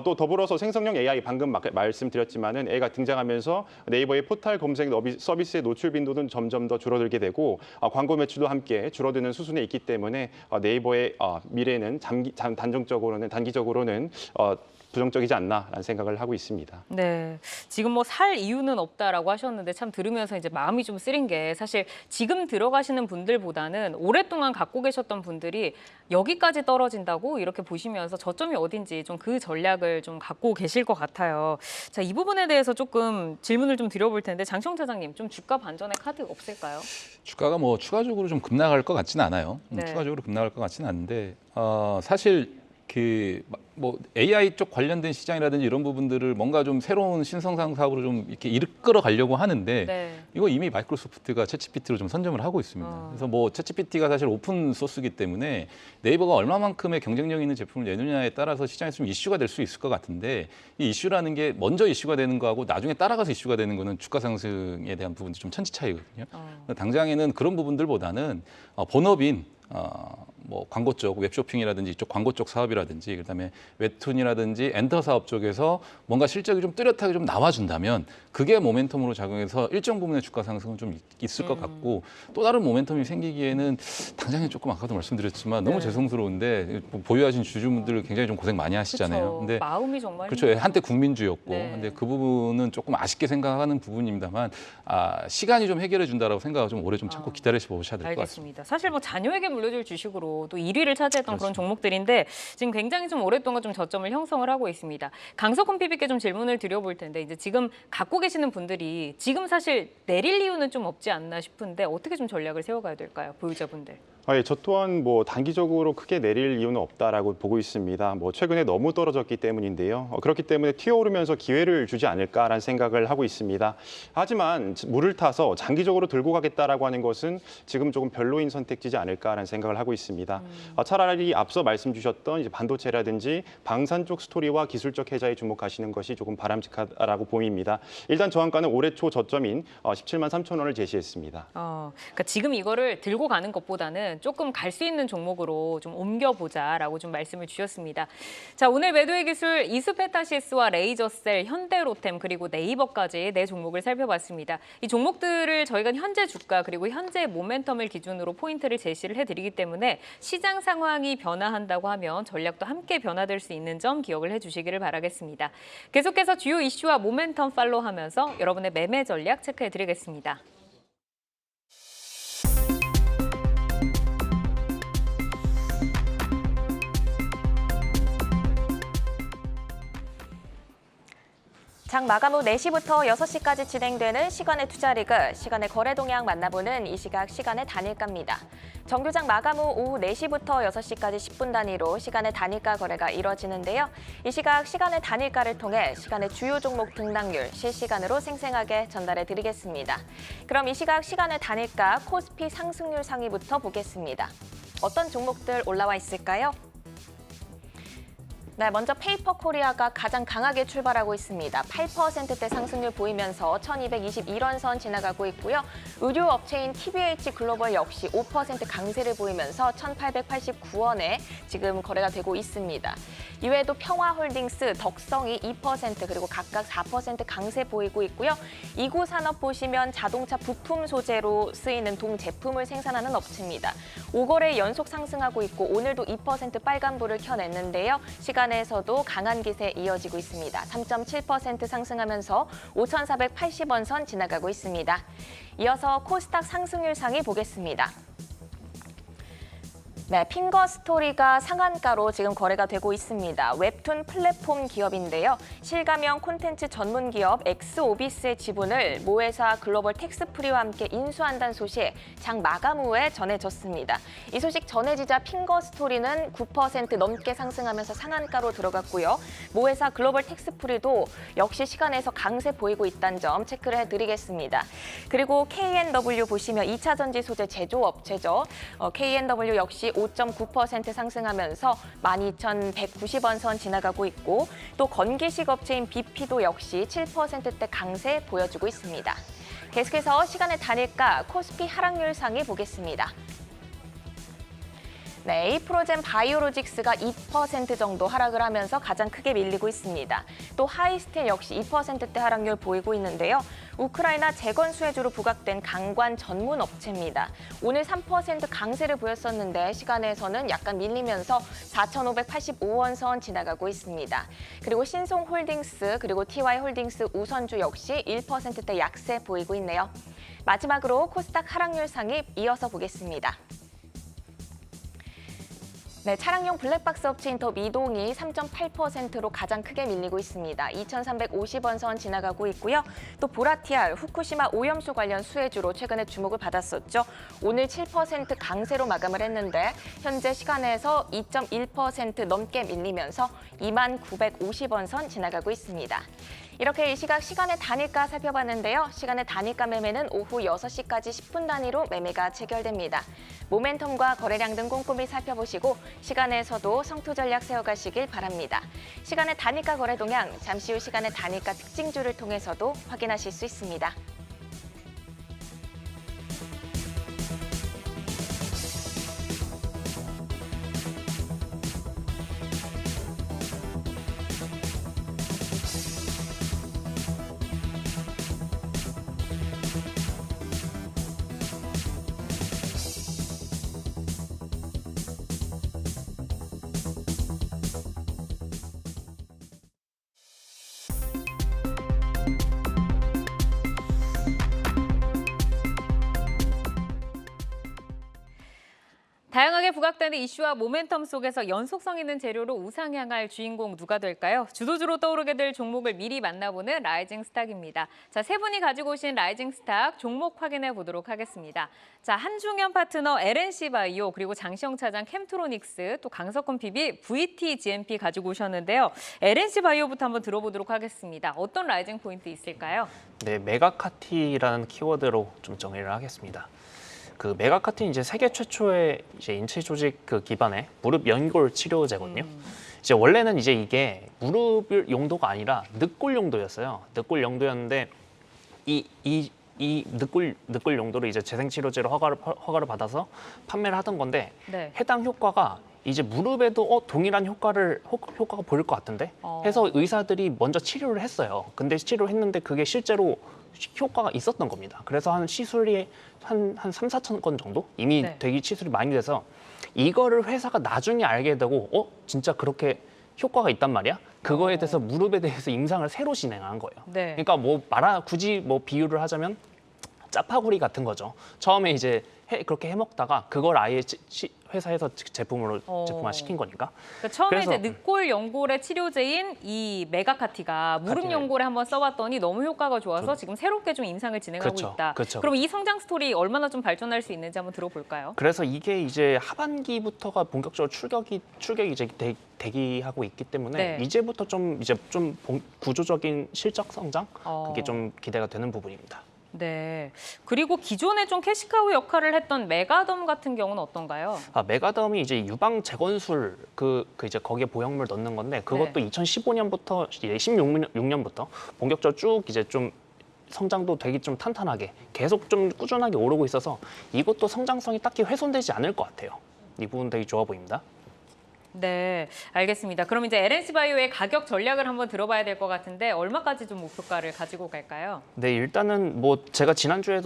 D: 또 더불어서 생성형 AI 방금 말씀드렸지만은 A가 등장하면서 네이버의 포털 검색 서비스의 노출 빈도는 점점 더 줄어들게 되고 광고 매출도 함께 줄어드는 수순에 있기 때문에 네이버의 미래는 단기적으로는 부정적이지 않나라는 생각을 하고 있습니다.
A: 네, 지금 뭐 살 이유는 없다라고 하셨는데 참 들으면서 이제 마음이 좀 쓰린 게 사실 지금 들어가시는 분들보다는 오랫동안 갖고 계셨던 분들이 여기까지 떨어진다고 이렇게 보시면서 저점이 어딘지 좀 그 전략을 좀 갖고 계실 것 같아요. 자, 이 부분에 대해서 조금 질문을 좀 드려볼 텐데 장시영 차장님 좀 주가 반전의 카드 없을까요?
C: 주가가 뭐 추가적으로 좀 급락할 것 같지는 않아요.
A: 네.
C: 추가적으로 급락할 것 같지는 않은데 사실 뭐 AI 쪽 관련된 시장이라든지 이런 부분들을 뭔가 좀 새로운 신성장 사업으로 좀 이렇게 이끌어 가려고 하는데
A: 네.
C: 이거 이미 마이크로소프트가 챗GPT로 좀 선점을 하고 있습니다. 그래서 뭐 챗GPT가 사실 오픈 소스이기 때문에 네이버가 얼마만큼의 경쟁력 있는 제품을 내느냐에 따라서 시장에서 좀 이슈가 될 수 있을 것 같은데 이 이슈라는 게 먼저 이슈가 되는 거하고 나중에 따라가서 이슈가 되는 거는 주가 상승에 대한 부분이 좀 천지 차이거든요. 당장에는 그런 부분들보다는 본업인 뭐 광고 쪽 웹쇼핑이라든지 이쪽 광고 쪽 사업이라든지 그다음에 웹툰이라든지 엔터 사업 쪽에서 뭔가 실적이 좀 뚜렷하게 좀 나와준다면 그게 모멘텀으로 작용해서 일정 부분의 주가 상승은 좀 있을 것 같고 또 다른 모멘텀이 생기기에는 당장에 조금 아까도 말씀드렸지만 너무
A: 네.
C: 죄송스러운데 보유하신 주주분들 굉장히 좀 고생 많이 하시잖아요.
A: 그렇죠.
C: 근데
A: 마음이 정말
C: 그렇죠. 한때 국민주였고,
A: 네.
C: 근데 그 부분은 조금 아쉽게 생각하는 부분입니다만 시간이 좀 해결해 준다라고 생각을 좀 오래 좀 참고 기다려 보셔야 될 것 같습니다.
A: 알겠습니다. 사실 뭐 자녀에게 물려줄 주식으로 또 1위를 차지했던 그런 종목들인데 지금 굉장히 좀 오랫동안 좀 저점을 형성을 하고 있습니다. 강석훈 PB께 좀 질문을 드려볼 텐데 이제 지금 갖고 계시는 분들이 지금 사실 내릴 이유는 좀 없지 않나 싶은데 어떻게 좀 전략을 세워가야 될까요, 보유자분들?
D: 예, 저 또한 뭐 단기적으로 크게 내릴 이유는 없다라고 보고 있습니다. 뭐 최근에 너무 떨어졌기 때문인데요. 그렇기 때문에 튀어오르면서 기회를 주지 않을까라는 생각을 하고 있습니다. 하지만 물을 타서 장기적으로 들고 가겠다라고 하는 것은 지금 조금 별로인 선택지지 않을까라는 생각을 하고 있습니다. 차라리 앞서 말씀 주셨던 이제 반도체라든지 방산 쪽 스토리와 기술적 혜자에 주목하시는 것이 조금 바람직하다라고 보입니다. 일단 저항가는 올해 초 저점인 17만 3천 원을 제시했습니다.
A: 그러니까 지금 이거를 들고 가는 것보다는 조금 갈 수 있는 종목으로 좀 옮겨보자라고 좀 말씀을 주셨습니다. 자, 오늘 매도의 기술 이수페타시스와 레이저셀, 현대로템 그리고 네이버까지 네 종목을 살펴봤습니다. 이 종목들을 저희가 현재 주가 그리고 현재 모멘텀을 기준으로 포인트를 제시를 해드리기 때문에 시장 상황이 변화한다고 하면 전략도 함께 변화될 수 있는 점 기억을 해주시기를 바라겠습니다. 계속해서 주요 이슈와 모멘텀 팔로우하면서 여러분의 매매 전략 체크해드리겠습니다.
B: 장 마감 후 4시부터 6시까지 진행되는 시간의 투자 리그, 시간의 거래 동향 만나보는 이 시간의 단일가입니다. 정규장 마감 후 오후 4시부터 6시까지 10분 단위로 시간의 단일가 거래가 이뤄지는데요. 이 시간의 단일가를 통해 시간의 주요 종목 등락률 실시간으로 생생하게 전달해 드리겠습니다. 그럼 이 시간의 단일가 코스피 상승률 상위부터 보겠습니다. 어떤 종목들 올라와 있을까요? 네, 먼저 페이퍼 코리아가 가장 강하게 출발하고 있습니다. 8%대 상승률 보이면서 1221원 선 지나가고 있고요. 의류 업체인 TBH 글로벌 역시 5% 강세를 보이면서 1889원에 지금 거래가 되고 있습니다. 이외에도 평화홀딩스, 덕성이 2% 그리고 각각 4% 강세 보이고 있고요. 이구산업 보시면 자동차 부품 소재로 쓰이는 동 제품을 생산하는 업체입니다. 5거래 연속 상승하고 있고 오늘도 2% 빨간불을 켜냈는데요. 시간은 시간에서도 강한 기세 이어지고 있습니다. 3.7% 상승하면서 5,480원 선 지나가고 있습니다. 이어서 코스닥 상승률 상위 보겠습니다. 네, 핑거스토리가 상한가로 지금 거래가 되고 있습니다. 웹툰 플랫폼 기업인데요. 실가명 콘텐츠 전문 기업 엑스오비스의 지분을 모회사 글로벌 텍스프리와 함께 인수한다는 소식 장 마감 후에 전해졌습니다. 이 소식 전해지자 핑거스토리는 9% 넘게 상승하면서 상한가로 들어갔고요. 모회사 글로벌 텍스프리도 역시 시간에서 강세 보이고 있다는 점 체크를 해드리겠습니다. 그리고 KNW 보시면 2차 전지 소재 제조업체죠. KNW 역시 5.9% 상승하면서 12,190원 선 지나가고 있고 또 건기식 업체인 BP도 역시 7%대 강세 보여주고 있습니다. 계속해서 시간의 단일가 코스피 하락률 상위 보겠습니다. 네, 에이프로젠 바이오로직스가 2% 정도 하락을 하면서 가장 크게 밀리고 있습니다. 또 하이스텔 역시 2%대 하락률 보이고 있는데요. 우크라이나 재건 수혜주로 부각된 강관 전문 업체입니다. 오늘 3% 강세를 보였었는데 시간에서는 약간 밀리면서 4,585원 선 지나가고 있습니다. 그리고 신송홀딩스 그리고 TY홀딩스 우선주 역시 1%대 약세 보이고 있네요. 마지막으로 코스닥 하락률 상위 이어서 보겠습니다. 네, 차량용 블랙박스 업체인 더 미동이 3.8%로 가장 크게 밀리고 있습니다. 2,350원 선 지나가고 있고요. 또 보라티알, 후쿠시마 오염수 관련 수혜주로 최근에 주목을 받았었죠. 오늘 7% 강세로 마감을 했는데 현재 시간에서 2.1% 넘게 밀리면서 29,950원 선 지나가고 있습니다. 이렇게 이 시각 시간의 단일가 살펴봤는데요. 시간의 단일가 매매는 오후 6시까지 10분 단위로 매매가 체결됩니다. 모멘텀과 거래량 등 꼼꼼히 살펴보시고 시간에서도 성투 전략 세워가시길 바랍니다. 시간의 단일가 거래 동향, 잠시 후 시간의 단일가 특징주를 통해서도 확인하실 수 있습니다.
A: 다양하게 부각되는 이슈와 모멘텀 속에서 연속성 있는 재료로 우상향할 주인공 누가 될까요? 주도주로 떠오르게 될 종목을 미리 만나보는 라이징 스탁입니다. 자, 세 분이 가지고 오신 라이징 스탁 종목 확인해 보도록 하겠습니다. 자, 한중현 파트너 LNC 바이오 그리고 장시영 차장 캠트로닉스 또 강석훈 PB VT GMP 가지고 오셨는데요. LNC 바이오부터 한번 들어보도록 하겠습니다. 어떤 라이징 포인트 있을까요?
E: 네, 메가카티라는 키워드로 좀 정의를 하겠습니다. 그 메가카티는 이제 세계 최초의 이제 인체 조직 그 기반의 무릎 연골 치료제거든요. 이제 원래는 이제 이게 무릎 용도가 아니라 늑골 용도였어요. 늑골 용도였는데 이 늑골 용도로 이제 재생치료제로 허가를 받아서 판매를 하던 건데
A: 네.
E: 해당 효과가 이제 무릎에도 동일한 효과가 보일 것 같은데 해서 의사들이 먼저 치료를 했어요. 근데 치료를 했는데 그게 실제로 효과가 있었던 겁니다. 그래서 한 시술이 한 3, 4천 건 정도 이미
A: 네.
E: 되게 시술이 많이 돼서 이거를 회사가 나중에 알게 되고 진짜 그렇게 효과가 있단 말이야? 그거에 대해서 무릎에 대해서 임상을 새로 진행한 거예요.
A: 네.
E: 그러니까 굳이 비유를 하자면 짜파구리 같은 거죠. 처음에 이제 그렇게 해먹다가 그걸 아예 회사에서 제품화 시킨 거니까.
A: 그러니까 처음에
E: 그래서,
A: 이제 늑골 연골의 치료제인 이 메가카티가 무릎 연골에 한번 써봤더니 너무 효과가 좋아서 지금 새롭게 좀 임상을 진행하고
E: 그쵸,
A: 있다.
E: 그쵸.
A: 그럼 이 성장 스토리 얼마나 좀 발전할 수 있는지 한번 들어볼까요?
E: 그래서 이게 이제 하반기부터가 본격적으로 출격이 이제 대기하고 있기 때문에
A: 네.
E: 이제부터 좀 구조적인 실적 성장 그게 좀 기대가 되는 부분입니다.
A: 네. 그리고 기존에 좀 캐시카우 역할을 했던 메가덤 같은 경우는 어떤가요?
E: 메가덤이 이제 유방 재건술 이제 거기에 보형물 넣는 건데 그것도
A: 네.
E: 2015년부터 이제 16년부터 본격적으로 쭉 이제 좀 성장도 되게 좀 탄탄하게 계속 좀 꾸준하게 오르고 있어서 이것도 성장성이 딱히 훼손되지 않을 것 같아요. 이 부분 되게 좋아 보입니다.
A: 네, 알겠습니다. 그럼 이제 LNC 바이오의 가격 전략을 한번 들어봐야 될 것 같은데 얼마까지 좀 목표가를 가지고 갈까요?
E: 네, 일단은 뭐 제가 지난주에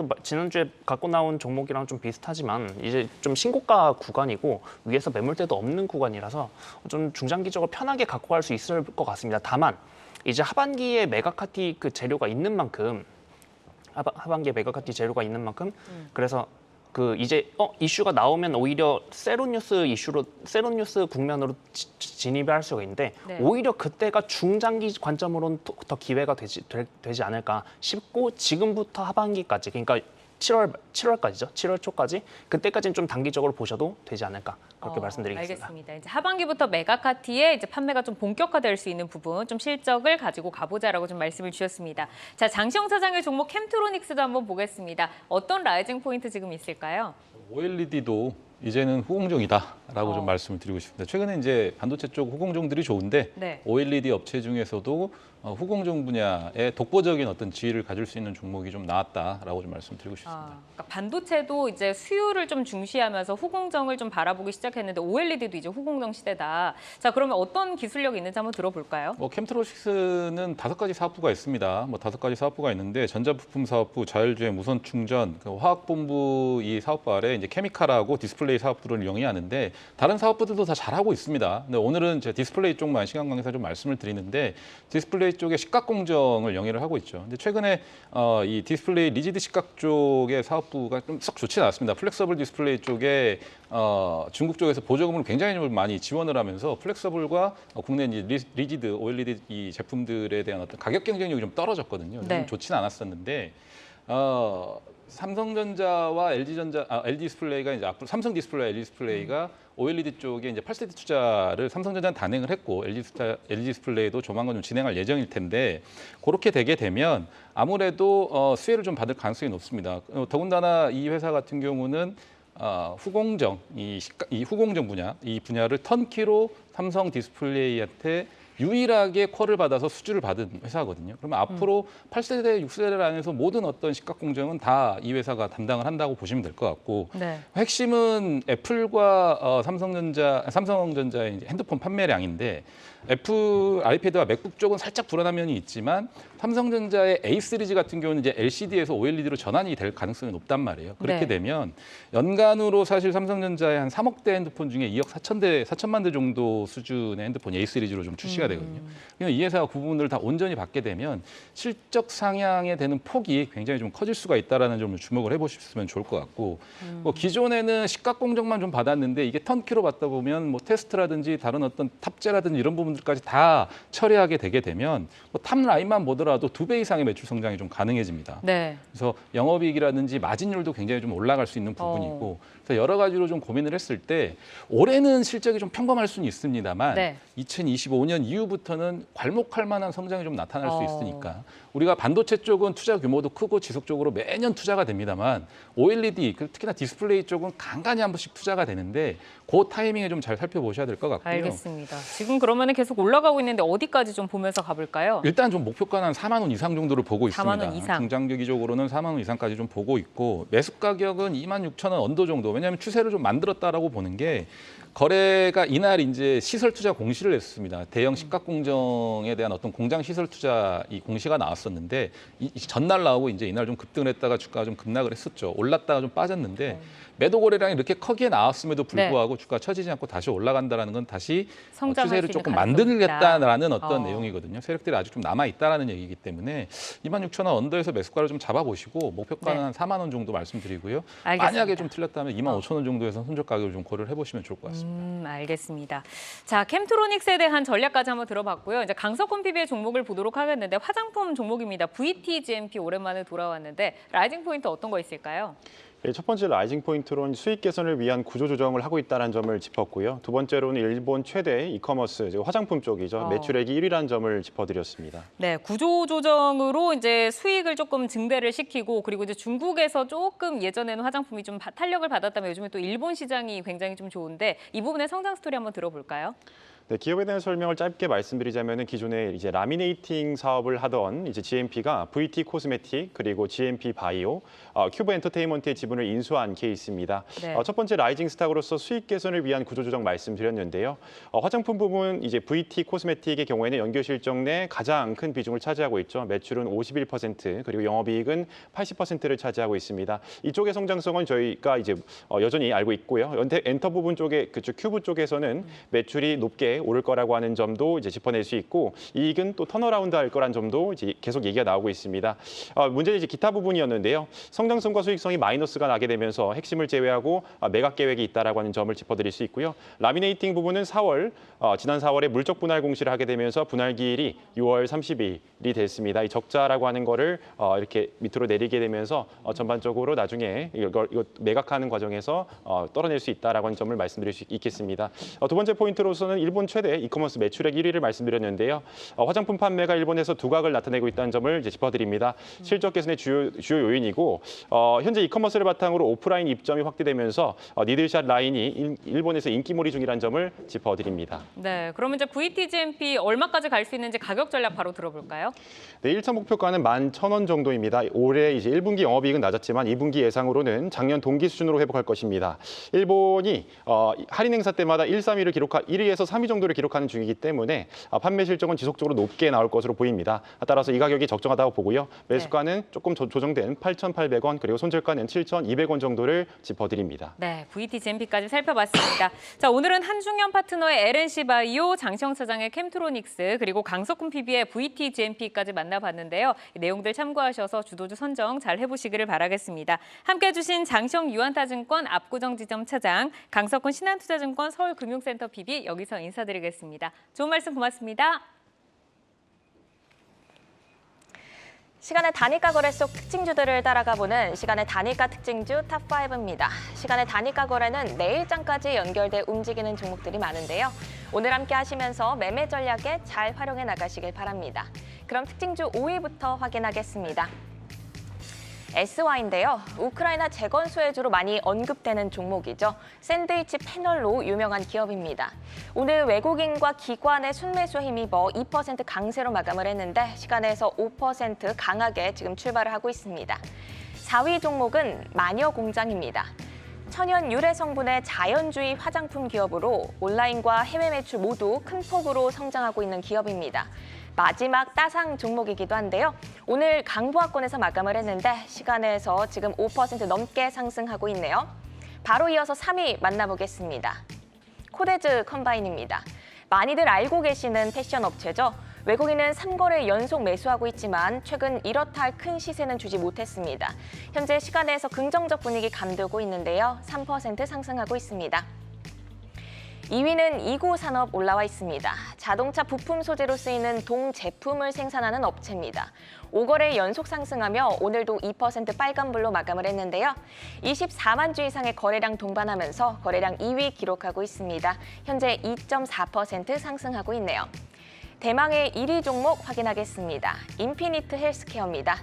E: 갖고 나온 종목이랑 좀 비슷하지만 이제 좀 신고가 구간이고 위에서 매물대도 없는 구간이라서 좀 중장기적으로 편하게 갖고 갈 수 있을 것 같습니다. 다만 이제 하반기에 메가카티 그 재료가 있는 만큼 하반기에 메가카티 재료가 있는 만큼 그래서 그 이제 이슈가 나오면 오히려 세로뉴스 국면으로 진입할 수가 있는데
A: 네.
E: 오히려 그때가 중장기 관점으로는 더 기회가 되지 않을까 싶고 지금부터 하반기까지 그러니까 7월까지죠. 7월 초까지 그때까지는 좀 단기적으로 보셔도 되지 않을까 그렇게 말씀드리겠습니다.
A: 알겠습니다. 이제 하반기부터 메가카티의 이제 판매가 좀 본격화될 수 있는 부분, 좀 실적을 가지고 가보자라고 좀 말씀을 주셨습니다. 자, 장시영 사장의 종목 캠트로닉스도 한번 보겠습니다. 어떤 라이징 포인트 지금 있을까요?
C: OLED도 이제는 후공정이다라고 좀 말씀을 드리고 싶습니다. 최근에 이제 반도체 쪽 후공정들이 좋은데
A: 네.
C: OLED 업체 중에서도 후공정 분야에 독보적인 어떤 지위를 가질 수 있는 종목이 좀 나왔다라고 좀 말씀드리고 싶습니다.
A: 그러니까 반도체도 이제 수요를 좀 중시하면서 후공정을 좀 바라보기 시작했는데 OLED도 이제 후공정 시대다. 자, 그러면 어떤 기술력이 있는지 한번 들어볼까요?
C: 캠트로닉스는 5가지 사업부가 있습니다. 5가지 사업부가 있는데 전자부품 사업부, 자율주행, 무선 충전, 화학본부 이 사업부 아래 이제 케미칼하고 디스플레이 사업부를 영위하는데 다른 사업부들도 다 잘하고 있습니다. 근데 오늘은 제 디스플레이 쪽만 시간 관계상 좀 말씀을 드리는데 디스플레이 쪽에 식각 공정을 영위를 하고 있죠. 근데 최근에 이 디스플레이 리지드 식각 쪽의 사업부가 좀 썩 좋지 않았습니다. 플렉서블 디스플레이 쪽에 중국 쪽에서 보조금을 굉장히 많이 지원을 하면서 플렉서블과 국내 리지드 OLED 이 제품들에 대한 어떤 가격 경쟁력이 좀 떨어졌거든요.
A: 네.
C: 좀 좋지는 않았었는데 삼성전자와 LG 디스플레이가 이제 앞으로 삼성 디스플레이, LG 디스플레이가 OLED 쪽에 이제 8세대 투자를 삼성전자는 단행을 했고 LG 디스플레이도 조만간 좀 진행할 예정일 텐데 그렇게 되게 되면 아무래도 수혜를 좀 받을 가능성이 높습니다. 더군다나 이 회사 같은 경우는 후공정 이 후공정 분야 이 분야를 턴키로 삼성 디스플레이한테 유일하게 퀄을 받아서 수주를 받은 회사거든요. 그러면 앞으로 8세대, 6세대를 안에서 모든 어떤 식각 공정은 다 이 회사가 담당을 한다고 보시면 될 것 같고
A: 네.
C: 핵심은 애플과 삼성전자의 이제 핸드폰 판매량인데 애플 아이패드와 맥북 쪽은 살짝 불안한 면이 있지만 삼성전자의 A 시리즈 같은 경우는 이제 LCD에서 OLED로 전환이 될 가능성이 높단 말이에요. 그렇게
A: 네.
C: 되면 연간으로 사실 삼성전자의 한 3억 대 핸드폰 중에 2억 4천만 대 정도 수준의 핸드폰 A 시리즈로 좀 출시가 되거든요. 이 회사가 그 부분을 다 온전히 받게 되면 실적 상향에 되는 폭이 굉장히 좀 커질 수가 있다라는 점을 주목을 해보셨으면 좋을 것 같고 기존에는 식각 공정만 좀 받았는데 이게 턴키로 받다 보면 테스트라든지 다른 어떤 탑재라든지 이런 부분들까지 다 처리하게 되게 되면 탑 라인만 보더라도 2배 이상의 매출 성장이 좀 가능해집니다.
A: 네.
C: 그래서 영업이익이라든지 마진율도 굉장히 좀 올라갈 수 있는 부분이고 그래서 여러 가지로 좀 고민을 했을 때 올해는 실적이 좀 평범할 수는 있습니다만
A: 네.
C: 2025년 이후부터는 괄목할 만한 성장이 좀 나타날 수 있으니까 우리가 반도체 쪽은 투자 규모도 크고 지속적으로 매년 투자가 됩니다만 OLED 특히나 디스플레이 쪽은 간간히 한 번씩 투자가 되는데 그 타이밍에 좀 잘 살펴보셔야 될 것 같고요.
A: 알겠습니다. 지금 그러면은 계속 올라가고 있는데 어디까지 좀 보면서 가볼까요?
C: 일단 좀 목표가는 한 4만 원 이상 정도를 보고
A: 4만 원
C: 있습니다.
A: 이상.
C: 중장기적으로는 4만 원 이상까지 좀 보고 있고 매수 가격은 2만 6천 원 언더 정도. 왜냐하면 추세를 좀 만들었다라고 보는 게 거래가 이날 이제 시설 투자 공시를 했습니다. 대형 식각 공정에 대한 어떤 공장 시설 투자 이 공시가 나왔었는데 이 전날 나오고 이제 이날 좀 급등을 했다가 주가가 좀 급락을 했었죠. 올랐다가 좀 빠졌는데 매도 거래량이 이렇게 크게 나왔음에도 불구하고 주가 처지지 않고 다시 올라간다라는 건 다시
A: 성장할
C: 추세를
A: 수 있는
C: 조금
A: 가능성이
C: 만들겠다라는
A: 있다.
C: 어떤 내용이거든요. 세력들이 아직 좀 남아 있다라는 얘기이기 때문에 26,000원 언더에서 매수가를 좀 잡아보시고 목표가는
A: 네.
C: 한 4만 원 정도 말씀드리고요.
A: 알겠습니다.
C: 만약에 좀 틀렸다면 25,000원 정도에서 손절 가격을 좀 고려를 해보시면 좋을 것 같습니다.
A: 알겠습니다. 자, 캠트로닉스에 대한 전략까지 한번 들어봤고요. 이제 강석훈 PB의 종목을 보도록 하겠는데 화장품 종목입니다. VTGMP 오랜만에 돌아왔는데 라이징 포인트 어떤 거 있을까요?
D: 예, 첫 번째 라이징 포인트로는 수익 개선을 위한 구조 조정을 하고 있다는 점을 짚었고요. 두 번째로는 일본 최대 이커머스 화장품 쪽이죠. 매출액이 1위라는 점을 짚어드렸습니다.
A: 네, 구조 조정으로 이제 수익을 조금 증대를 시키고 그리고 이제 중국에서 조금 예전에는 화장품이 좀 탄력을 받았다면 요즘에 또 일본 시장이 굉장히 좀 좋은데 이 부분의 성장 스토리 한번 들어볼까요?
D: 네, 기업에 대한 설명을 짧게 말씀드리자면은 기존에 이제 라미네이팅 사업을 하던 이제 GMP가 VT 코스메틱 그리고 GMP 바이오, 큐브 엔터테인먼트의 지분을 인수한 케이스입니다.
A: 네.
D: 첫 번째 라이징 스탁으로서 수익 개선을 위한 구조조정 말씀드렸는데요. 화장품 부분 이제 VT 코스메틱의 경우에는 연결 실적 내 가장 큰 비중을 차지하고 있죠. 매출은 51% 그리고 영업이익은 80%를 차지하고 있습니다. 이쪽의 성장성은 저희가 이제 여전히 알고 있고요. 엔터 부분 쪽에 그쪽 큐브 쪽에서는 매출이 높게 오를 거라고 하는 점도 이제 짚어낼 수 있고 이익은 또 턴어라운드 할 거란 점도 이제 계속 얘기가 나오고 있습니다. 문제는 이제 기타 부분이었는데요. 성장성과 수익성이 마이너스가 나게 되면서 핵심을 제외하고 매각 계획이 있다라고 하는 점을 짚어드릴 수 있고요. 라미네이팅 부분은 지난 4월에 물적 분할 공시를 하게 되면서 분할 기일이 6월 30일이 됐습니다. 이 적자라고 하는 거를 이렇게 밑으로 내리게 되면서 전반적으로 나중에 이거 매각하는 과정에서 떨어낼 수 있다라고 하는 점을 말씀드릴 수 있겠습니다. 두 번째 포인트로서는 일본 최대 이커머스 매출액 1위를 말씀드렸는데요. 화장품 판매가 일본에서 두각을 나타내고 있다는 점을 이제 짚어드립니다. 실적 개선의 주요 요인이고 현재 이커머스를 바탕으로 오프라인 입점이 확대되면서 니들샷 라인이 일본에서 인기몰이 중이라는 점을 짚어드립니다.
A: 네, 그러면 이제 VTGMP 얼마까지 갈 수 있는지 가격 전략 바로 들어볼까요?
D: 네, 1차 목표가는 11,000원 정도입니다. 올해 이제 1분기 영업이익은 낮았지만 2분기 예상으로는 작년 동기 수준으로 회복할 것입니다. 일본이 할인 행사 때마다 1, 3위를 1위에서 3위 정도를 기록하는 중이기 때문에 판매 실적은 지속적으로 높게 나올 것으로 보입니다. 따라서 이 가격이 적정하다고 보고요. 매수가는 조금 조정된 8,800원 그리고 손절가는 7,200원 정도를 짚어드립니다.
A: 네, VTGMP까지 살펴봤습니다. 자, 오늘은 한중현 파트너의 LNC바이오, 장시영 차장의 캠트로닉스, 그리고 강석훈 PB의 VTGMP까지 만나봤는데요. 이 내용들 참고하셔서 주도주 선정 잘 해보시기를 바라겠습니다. 함께해 주신 장시영 유한타증권 압구정지점 차장, 강석훈 신한투자증권 서울금융센터 PB 여기서 인사드리겠습니다. 좋은 말씀 고맙습니다.
B: 시간의 단위가 거래 속 특징주들을 따라가 보는 시간의 단위가 특징주 탑5입니다. 시간의 단위가 거래는 내일장까지 연결돼 움직이는 종목들이 많은데요. 오늘 함께 하시면서 매매 전략에 잘 활용해 나가시길 바랍니다. 그럼 특징주 5위부터 확인하겠습니다. SY인데요. 우크라이나 재건 수혜주로 많이 언급되는 종목이죠. 샌드위치 패널로 유명한 기업입니다. 오늘 외국인과 기관의 순매수에 힘입어 2% 강세로 마감을 했는데 시간에서 5% 강하게 지금 출발을 하고 있습니다. 4위 종목은 마녀공장입니다. 천연 유래 성분의 자연주의 화장품 기업으로 온라인과 해외 매출 모두 큰 폭으로 성장하고 있는 기업입니다. 마지막 따상 종목이기도 한데요. 오늘 강보합권에서 마감을 했는데 시간에서 지금 5% 넘게 상승하고 있네요. 바로 이어서 3위 만나보겠습니다. 코데즈 컴바인입니다. 많이들 알고 계시는 패션 업체죠. 외국인은 3거래 연속 매수하고 있지만 최근 이렇다 할 큰 시세는 주지 못했습니다. 현재 시간에서 긍정적 분위기 감돌고 있는데요. 3% 상승하고 있습니다. 2위는 이고산업 올라와 있습니다. 자동차 부품 소재로 쓰이는 동 제품을 생산하는 업체입니다. 5거래 연속 상승하며 오늘도 2% 빨간불로 마감을 했는데요. 24만 주 이상의 거래량 동반하면서 거래량 2위 기록하고 있습니다. 현재 2.4% 상승하고 있네요. 대망의 1위 종목 확인하겠습니다. 인피니트 헬스케어입니다.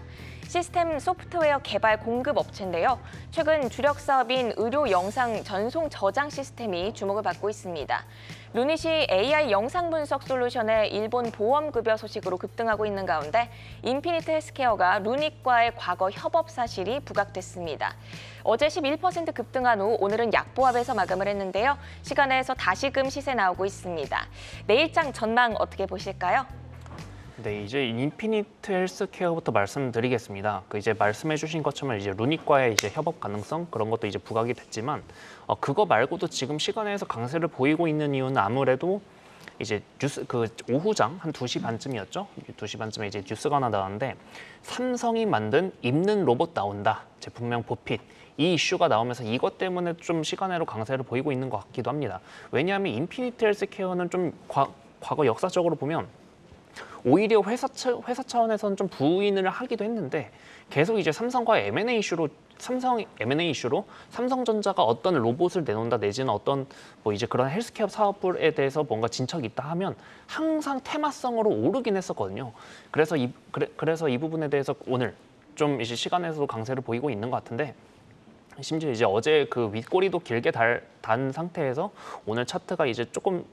B: 시스템 소프트웨어 개발 공급 업체인데요. 최근 주력 사업인 의료 영상 전송 저장 시스템이 주목을 받고 있습니다. 루닛이 AI 영상 분석 솔루션의 일본 보험급여 소식으로 급등하고 있는 가운데 인피니트 헬스케어가 루닛과의 과거 협업 사실이 부각됐습니다. 어제 11% 급등한 후 오늘은 약보합에서 마감을 했는데요. 시간에서 다시금 시세 나오고 있습니다. 내일장 전망 어떻게 보실까요?
E: 네, 이제 인피니트 헬스케어부터 말씀드리겠습니다. 이제 말씀해주신 것처럼 이제 루닛과의 이제 협업 가능성 그런 것도 이제 부각이 됐지만 그거 말고도 지금 시간에서 강세를 보이고 있는 이유는 아무래도 이제 뉴스 오후장 한 2시 반쯤이었죠. 2시 반쯤에 이제 뉴스가 하나 나왔는데 삼성이 만든 입는 로봇 나온다. 제품명 보핏. 이 이슈가 나오면서 이것 때문에 좀 시간으로 강세를 보이고 있는 것 같기도 합니다. 왜냐하면 인피니트 헬스케어는 좀 과거 역사적으로 보면 오히려 회사 차원에서는 좀 부인을 하기도 했는데 계속 이제 삼성과의 M&A 이슈로 삼성전자가 어떤 로봇을 내놓는다 내지는 어떤 뭐 이제 그런 헬스케어 사업에 대해서 뭔가 진척이 있다 하면 항상 테마성으로 오르긴 했었거든요. 그래서 이 부분에 대해서 오늘 좀 이제 시간에서도 강세를 보이고 있는 것 같은데 심지어 이제 어제 그 윗꼬리도 길게 단 상태에서 오늘 차트가 이제 조금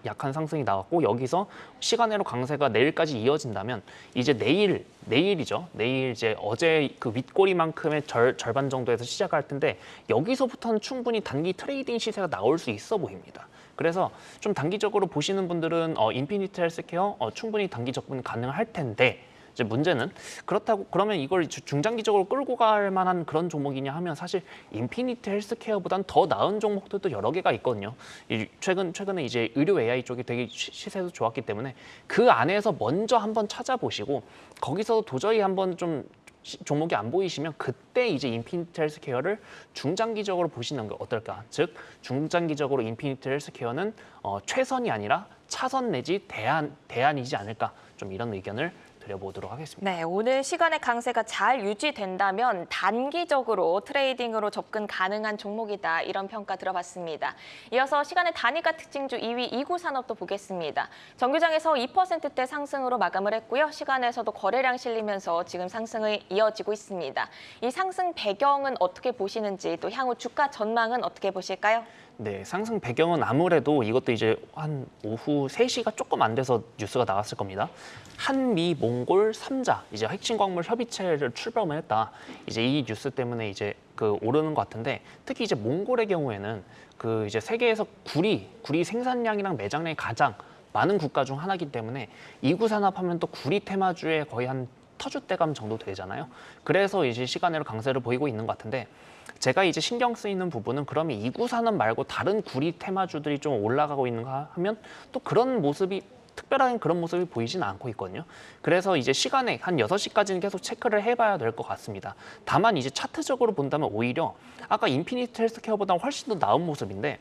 E: 약한 상승이 나왔고 여기서 시간으로 강세가 내일까지 이어진다면 이제 내일이죠. 내일 이제 어제 그 윗꼬리만큼의 절반 정도에서 시작할 텐데 여기서부터는 충분히 단기 트레이딩 시세가 나올 수 있어 보입니다. 그래서 좀 단기적으로 보시는 분들은 인피니트 헬스케어 충분히 단기 접근 가능할 텐데 이제 문제는 그러면 이걸 중장기적으로 끌고 갈 만한 그런 종목이냐 하면 사실 인피니트 헬스케어보단 더 나은 종목들도 여러 개가 있거든요. 최근에 이제 의료 AI 쪽이 되게 시세도 좋았기 때문에 그 안에서 먼저 한번 찾아보시고 거기서 도저히 한번 좀 종목이 안 보이시면 그때 이제 인피니트 헬스케어를 중장기적으로 보시는 게 어떨까? 즉 중장기적으로 인피니트 헬스케어는 최선이 아니라 차선 내지 대안이지 않을까? 좀 이런 의견을 드려보도록 하겠습니다.
B: 네, 오늘 시간의 강세가 잘 유지된다면 단기적으로 트레이딩으로 접근 가능한 종목이다. 이런 평가 들어봤습니다. 이어서 시간의 단위가 특징주 2위 이구산업도 보겠습니다. 정규장에서 2%대 상승으로 마감을 했고요. 시간에서도 거래량 실리면서 지금 상승이 이어지고 있습니다. 이 상승 배경은 어떻게 보시는지 또 향후 주가 전망은 어떻게 보실까요?
E: 네, 상승 배경은 아무래도 이것도 이제 한 오후 3시가 조금 안 돼서 뉴스가 나왔을 겁니다. 한미 몽골 3자 이제 핵심 광물 협의체를 출범을 했다. 이제 이 뉴스 때문에 이제 그 오르는 것 같은데 특히 이제 몽골의 경우에는 그 이제 세계에서 구리 생산량이랑 매장량이 가장 많은 국가 중 하나이기 때문에 이구산업하면 또 구리 테마주의 거의 한 터줏대감 정도 되잖아요. 그래서 이제 시간으로 강세를 보이고 있는 것 같은데 제가 이제 신경 쓰이는 부분은 그러면 이구산업 말고 다른 구리 테마주들이 좀 올라가고 있는가 하면 또 그런 모습이 특별한 그런 모습이 보이진 않고 있거든요. 그래서 이제 시간에 한 6시까지는 계속 체크를 해봐야 될 것 같습니다. 다만 이제 차트적으로 본다면 오히려 아까 인피니트 헬스케어보다 훨씬 더 나은 모습인데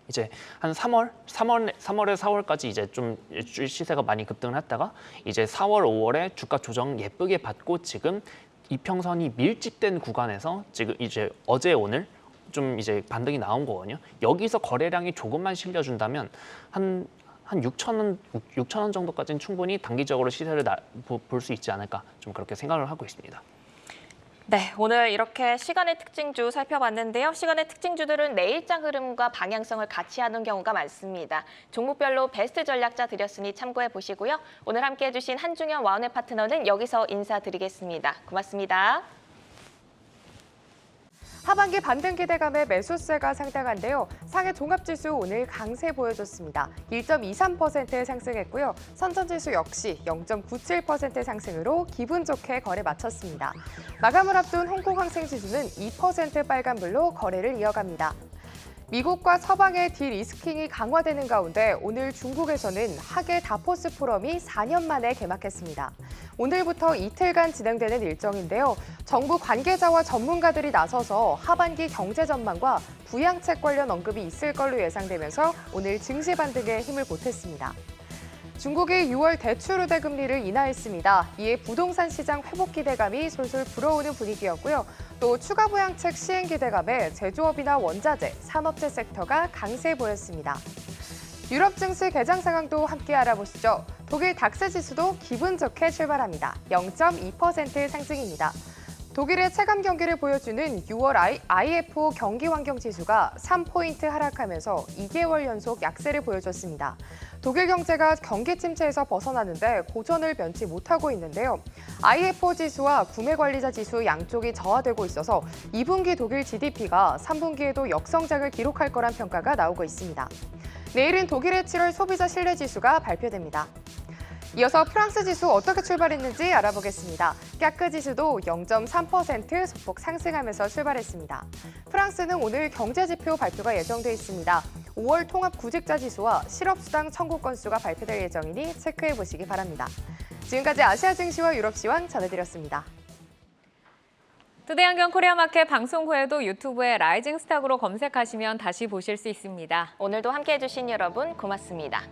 E: 이제 한 3월에 4월까지 이제 좀 시세가 많이 급등을 했다가 이제 4월, 5월에 주가 조정 예쁘게 받고 지금 이평선이 밀집된 구간에서 지금 이제 어제 오늘 좀 이제 반등이 나온 거거든요. 여기서 거래량이 조금만 실려준다면 한 6천 원 정도까지는 충분히 단기적으로 시세를 볼 수 있지 않을까 좀 그렇게 생각을 하고 있습니다.
B: 네, 오늘 이렇게 시간의 특징주 살펴봤는데요. 시간의 특징주들은 내일장 흐름과 방향성을 같이 하는 경우가 많습니다. 종목별로 베스트 전략자 드렸으니 참고해 보시고요. 오늘 함께해 주신 한중현 와운의 파트너는 여기서 인사드리겠습니다. 고맙습니다.
F: 하반기 반등 기대감에 매수세가 상당한데요. 상해 종합지수 오늘 강세 보여줬습니다. 1.23% 상승했고요. 선전지수 역시 0.97% 상승으로 기분 좋게 거래 마쳤습니다. 마감을 앞둔 홍콩항생지수는 2% 빨간불로 거래를 이어갑니다. 미국과 서방의 디리스킹이 강화되는 가운데 오늘 중국에서는 하계 다포스 포럼이 4년 만에 개막했습니다. 오늘부터 이틀간 진행되는 일정인데요. 정부 관계자와 전문가들이 나서서 하반기 경제 전망과 부양책 관련 언급이 있을 걸로 예상되면서 오늘 증시 반등에 힘을 보탰습니다. 중국이 6월 대출 우대 금리를 인하했습니다. 이에 부동산 시장 회복 기대감이 솔솔 불어오는 분위기였고요. 또 추가 부양책 시행 기대감에 제조업이나 원자재, 산업재 섹터가 강세 보였습니다. 유럽 증시 개장 상황도 함께 알아보시죠. 독일 닥스 지수도 기분 좋게 출발합니다. 0.2% 상승입니다. 독일의 체감 경기를 보여주는 6월 IFO 경기 환경 지수가 3포인트 하락하면서 2개월 연속 약세를 보여줬습니다. 독일 경제가 경기 침체에서 벗어나는데 고전을 면치 못하고 있는데요. IFO 지수와 구매 관리자 지수 양쪽이 저하되고 있어서 2분기 독일 GDP가 3분기에도 역성장을 기록할 거란 평가가 나오고 있습니다. 내일은 독일의 7월 소비자 신뢰 지수가 발표됩니다. 이어서 프랑스 지수 어떻게 출발했는지 알아보겠습니다. 까크 지수도 0.3% 소폭 상승하면서 출발했습니다. 프랑스는 오늘 경제지표 발표가 예정돼 있습니다. 5월 통합 구직자 지수와 실업수당 청구 건수가 발표될 예정이니 체크해 보시기 바랍니다. 지금까지 아시아 증시와 유럽 시황 전해드렸습니다.
A: 투데이 안경 코리아마켓 방송 후에도 유튜브에 라이징 스탁으로 검색하시면 다시 보실 수 있습니다.
B: 오늘도 함께해 주신 여러분 고맙습니다.